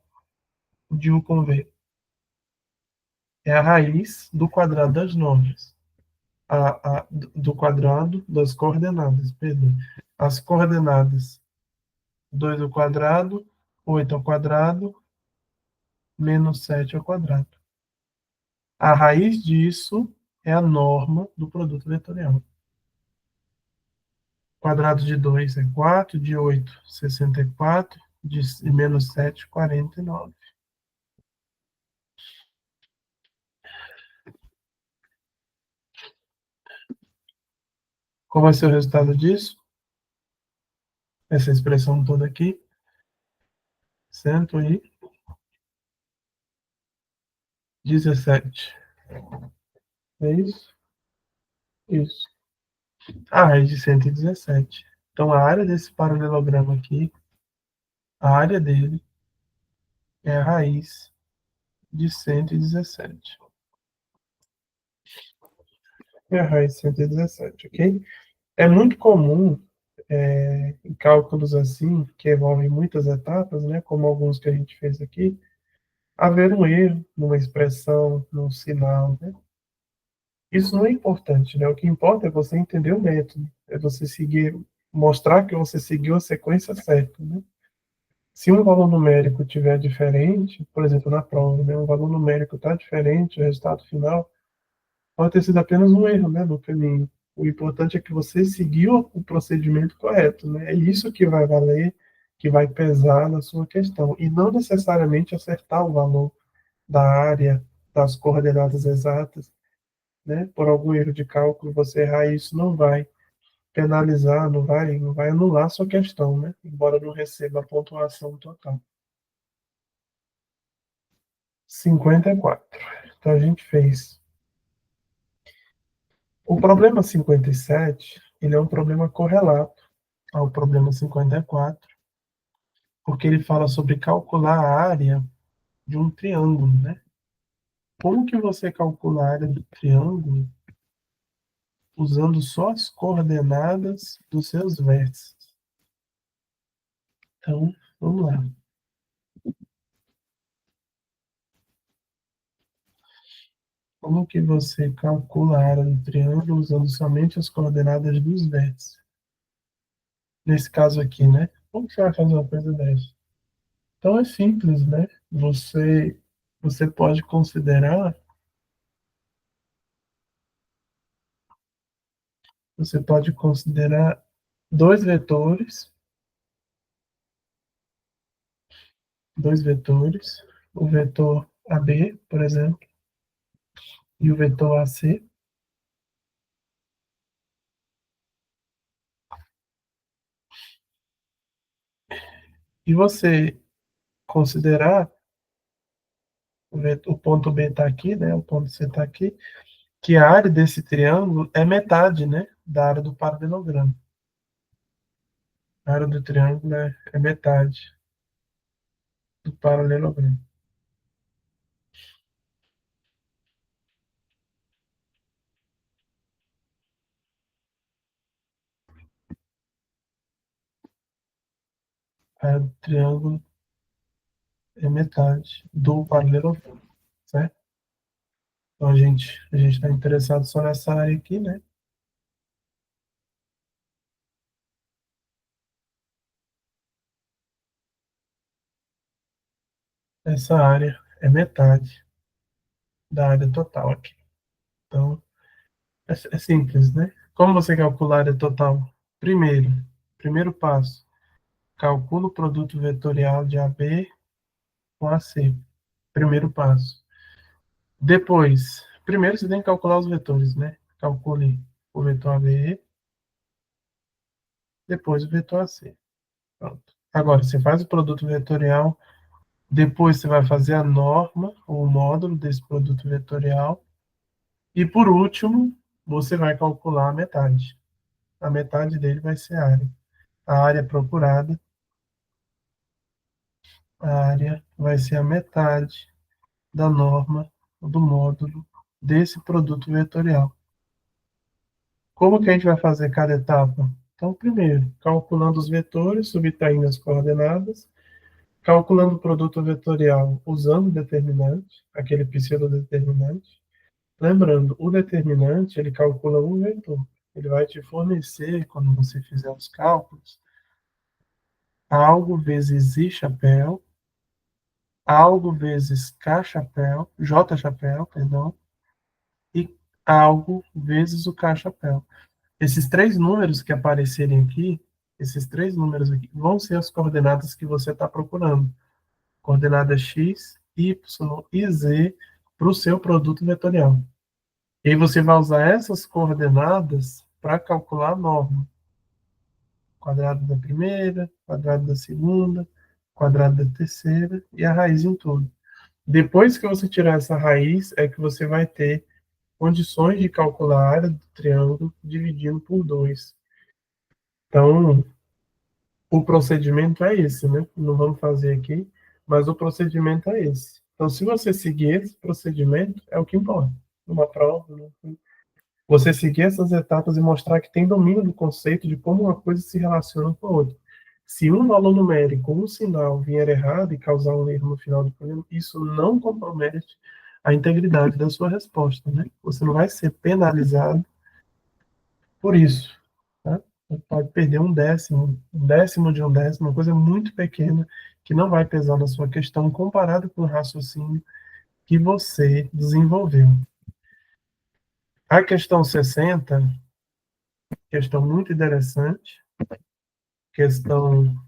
de U com V? É a raiz do quadrado das normas. Do quadrado das coordenadas, perdão. As coordenadas 2 ao quadrado, 8 ao quadrado, menos 7 ao quadrado. A raiz disso é a norma do produto vetorial. Quadrado de 2 é 4, de 8, 64, de menos 7, 49. Qual vai ser o resultado disso? Essa expressão toda aqui, 117. É isso? Isso. A raiz de 117. Então, a área desse paralelogramo aqui, a área dele é a raiz de 117. É a raiz de 117, ok? É muito comum, em cálculos assim, que envolvem muitas etapas, né, como alguns que a gente fez aqui, haver um erro numa expressão, num sinal, né? Isso não é importante, né? O que importa é você entender o método, é você seguir, mostrar que você seguiu a sequência certa, né? Se um valor numérico tiver diferente, por exemplo, na prova, né, um valor numérico está diferente, o resultado final pode ter sido apenas um erro, né, no caminho. O importante é que você seguiu o procedimento correto, né? É isso que vai valer, que vai pesar na sua questão, e não necessariamente acertar o valor da área, das coordenadas exatas, né? Por algum erro de cálculo, você errar isso não vai penalizar, não vai anular a sua questão, né? Embora não receba a pontuação total. 54. Então a gente fez. O problema 57, ele é um problema correlato ao problema 54, porque ele fala sobre calcular a área de um triângulo, né? Como que você calcula a área do triângulo usando só as coordenadas dos seus vértices? Então, vamos lá. Como que você calcula a área do triângulo usando somente as coordenadas dos vértices? Nesse caso aqui, né? Como que você vai fazer uma coisa dessa? Então é simples, né? Você pode considerar dois vetores, dois vetores, o vetor AB, por exemplo, e o vetor AC. E você considerar o ponto B está aqui, né? O ponto C está aqui, que a área desse triângulo é metade, né? Da área do paralelogramo. A área do triângulo é metade do paralelogramo. A área do triângulo é metade do paralelogramo, certo? Então a gente está interessado só nessa área aqui, né? Essa área é metade da área total aqui. Então, é simples, né? Como você calcula a área total? Primeiro passo, calcula o produto vetorial de AB com AC. Primeiro passo. Depois, primeiro você tem que calcular os vetores, né? Calcule o vetor AB, depois o vetor AC. Pronto. Agora, você faz o produto vetorial, depois você vai fazer a norma, ou o módulo desse produto vetorial, E por último, você vai calcular a metade. A metade dele vai ser a área. A área procurada, a área vai ser a metade da norma do módulo desse produto vetorial. Como que a gente vai fazer cada etapa? Então, primeiro, calculando os vetores, subtraindo as coordenadas, calculando o produto vetorial usando o determinante, aquele pseudo-determinante. Lembrando, o determinante, ele calcula um vetor. Ele vai te fornecer, quando você fizer os cálculos, algo vezes I chapéu, algo vezes K chapéu, J chapéu, perdão, e algo vezes o K chapéu. Esses três números que aparecerem aqui, esses três números aqui, vão ser as coordenadas que você está procurando. Coordenada x, y e z para o seu produto vetorial. E aí você vai usar essas coordenadas para calcular a norma. Quadrado da primeira, quadrado da segunda, quadrado da terceira e a raiz em tudo. Depois que você tirar essa raiz, é que você vai ter condições de calcular a área do triângulo dividindo por 2. Então, o procedimento é esse, né? Não vamos fazer aqui, mas o procedimento é esse. Então, se você seguir esse procedimento, é o que importa. Numa prova, né? Você seguir essas etapas e mostrar que tem domínio do conceito de como uma coisa se relaciona com a outra. Se um valor numérico, um sinal vier errado e causar um erro no final do programa, isso não compromete a integridade da sua resposta, né? Você não vai ser penalizado por isso, tá? Você pode perder um décimo de um décimo, uma coisa muito pequena que não vai pesar na sua questão comparado com o raciocínio que você desenvolveu. A questão 60, questão muito interessante, questão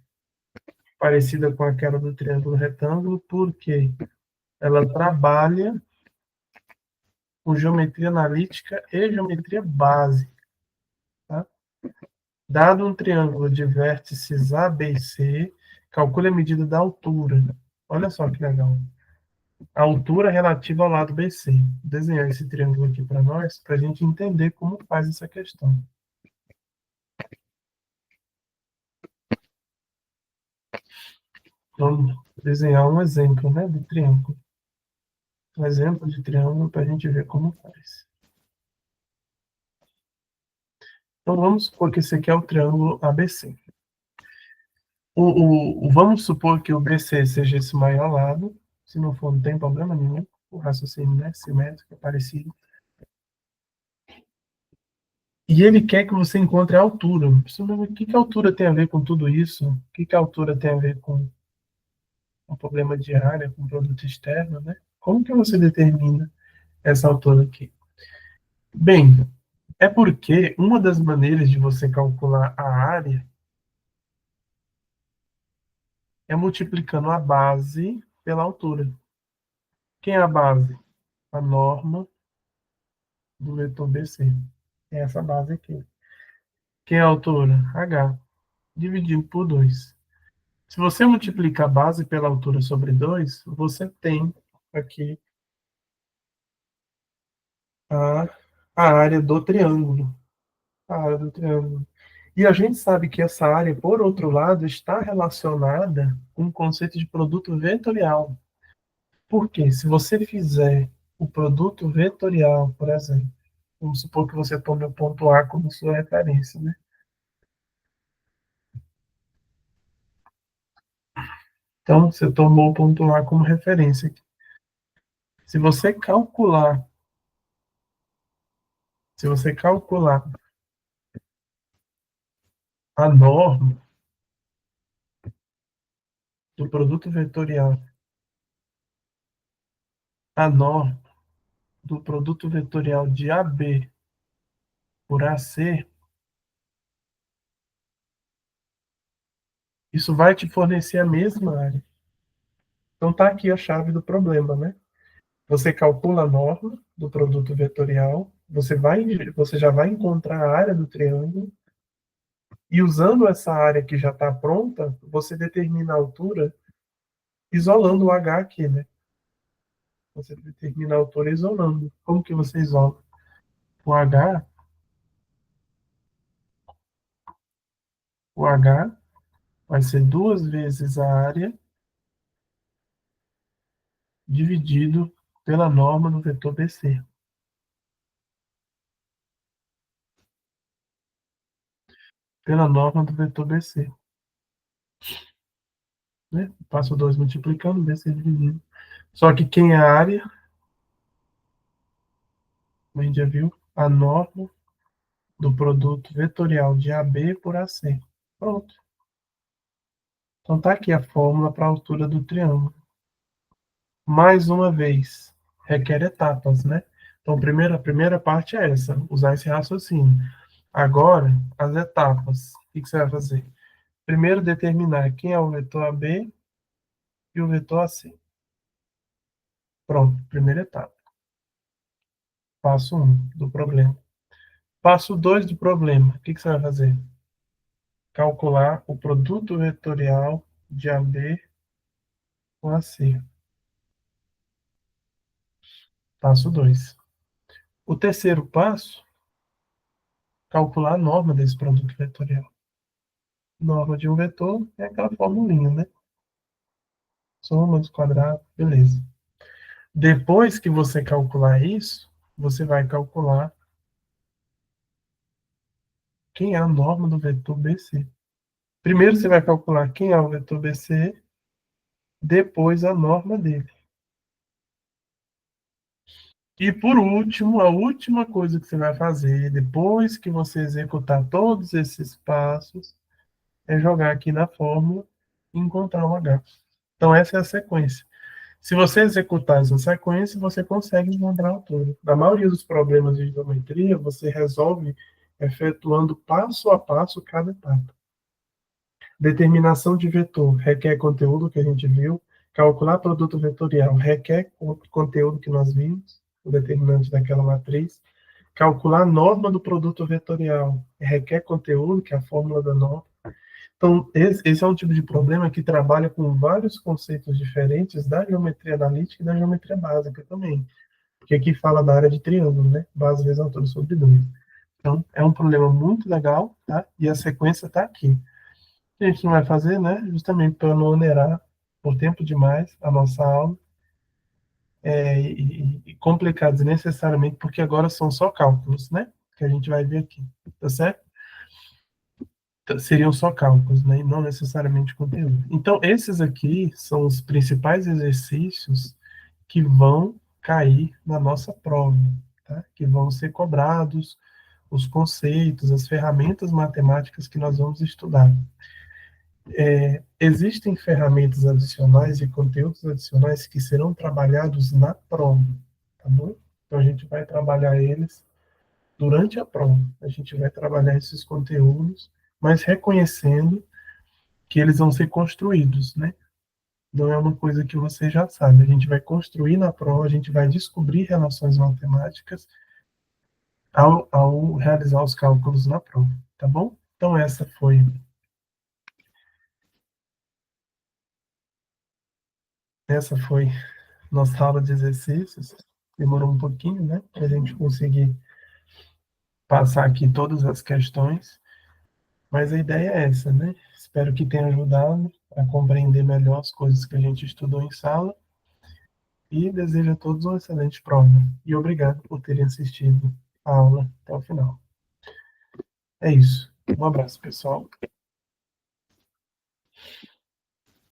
parecida com aquela do triângulo retângulo, porque ela trabalha com geometria analítica e geometria básica. Tá? Dado um triângulo de vértices A, B e C, calcule a medida da altura. Olha só que legal. A altura relativa ao lado BC. Vou desenhar esse triângulo aqui para nós, para a gente entender como faz essa questão. Vamos desenhar um exemplo, né, de triângulo. Um exemplo de triângulo para a gente ver como faz. Então, vamos supor que esse aqui é o triângulo ABC. Vamos supor que o BC seja esse maior lado. Se não for, não tem problema nenhum. O raciocínio, né, simétrico, é parecido. E ele quer que você encontre a altura. O que a altura tem a ver com tudo isso? O que a altura tem a ver com um problema de área, com produto externo, né? Como que você determina essa altura aqui? Bem, é porque uma das maneiras de você calcular a área é multiplicando a base pela altura. Quem é a base? A norma do vetor BC. É essa base aqui. Quem é a altura? H. Dividido por 2. Se você multiplica a base pela altura sobre 2, você tem aqui a, a área do triângulo. A área do triângulo. E a gente sabe que essa área, por outro lado, está relacionada com o conceito de produto vetorial. Por quê? Se você fizer o produto vetorial, por exemplo, vamos supor que você tome o ponto A como sua referência, né? Então, você tomou o ponto A como referência. Se você calcular, se você calcular a norma do produto vetorial, a norma do produto vetorial de AB por AC, isso vai te fornecer a mesma área. Então tá aqui a chave do problema, né? Você calcula a norma do produto vetorial, você já vai encontrar a área do triângulo, e usando essa área que já está pronta, você determina a altura isolando o H aqui, né? Você determina a altura isolando. Como que você isola? O H, o H vai ser 2 vezes a área dividido pela norma do vetor BC. Pela norma do vetor BC. Né? Passo 2 multiplicando, BC dividido. Só que quem é a área, a gente já viu, a norma do produto vetorial de AB por AC. Pronto. Então está aqui a fórmula para a altura do triângulo. Mais uma vez, requer etapas, né? Então, a primeira parte é essa, usar esse raciocínio. Agora, as etapas. O que você vai fazer? Primeiro, determinar quem é o vetor AB e o vetor AC. Pronto, primeira etapa. Passo 1 do problema. Passo 2 do problema. O que você vai fazer? Calcular o produto vetorial de AB com AC. Passo 2. O terceiro passo, calcular a norma desse produto vetorial. Norma de um vetor é aquela formulinha, né? Soma dos quadrados, beleza. Depois que você calcular isso, você vai calcular quem é a norma do vetor BC. Primeiro você vai calcular quem é o vetor BC, depois a norma dele. E por último, a última coisa que você vai fazer, depois que você executar todos esses passos, é jogar aqui na fórmula e encontrar o H. Então essa é a sequência. Se você executar essa sequência, você consegue encontrar a altura. Na maioria dos problemas de geometria, você resolve efetuando passo a passo cada etapa. Determinação de vetor requer conteúdo que a gente viu. Calcular produto vetorial requer conteúdo que nós vimos, o determinante daquela matriz. Calcular a norma do produto vetorial requer conteúdo, que é a fórmula da norma. Então, esse é um tipo de problema que trabalha com vários conceitos diferentes da geometria analítica e da geometria básica também. Porque aqui fala da área de triângulo, né? Base vezes altura sobre 2. Então, é um problema muito legal, tá? E a sequência está aqui. A gente não vai fazer, né? Justamente para não onerar por tempo demais a nossa aula e complicar desnecessariamente, porque agora são só cálculos, né? Que a gente vai ver aqui, tá certo? Seriam só cálculos, né? E não necessariamente conteúdo. Então, esses aqui são os principais exercícios que vão cair na nossa prova, tá? Que vão ser cobrados, os conceitos, as ferramentas matemáticas que nós vamos estudar. Existem ferramentas adicionais e conteúdos adicionais que serão trabalhados na prova, tá bom? Então, a gente vai trabalhar eles durante a prova. A gente vai trabalhar esses conteúdos, mas reconhecendo que eles vão ser construídos, né? Não é uma coisa que você já sabe. A gente vai construir na prova, a gente vai descobrir relações matemáticas ao realizar os cálculos na prova, tá bom? Então essa foi nossa aula de exercícios. Demorou um pouquinho, né, para a gente conseguir passar aqui todas as questões, mas a ideia é essa, né? Espero que tenha ajudado a compreender melhor as coisas que a gente estudou em sala e desejo a todos uma excelente prova. E obrigado por terem assistido a aula até o final. É isso. Um abraço, pessoal.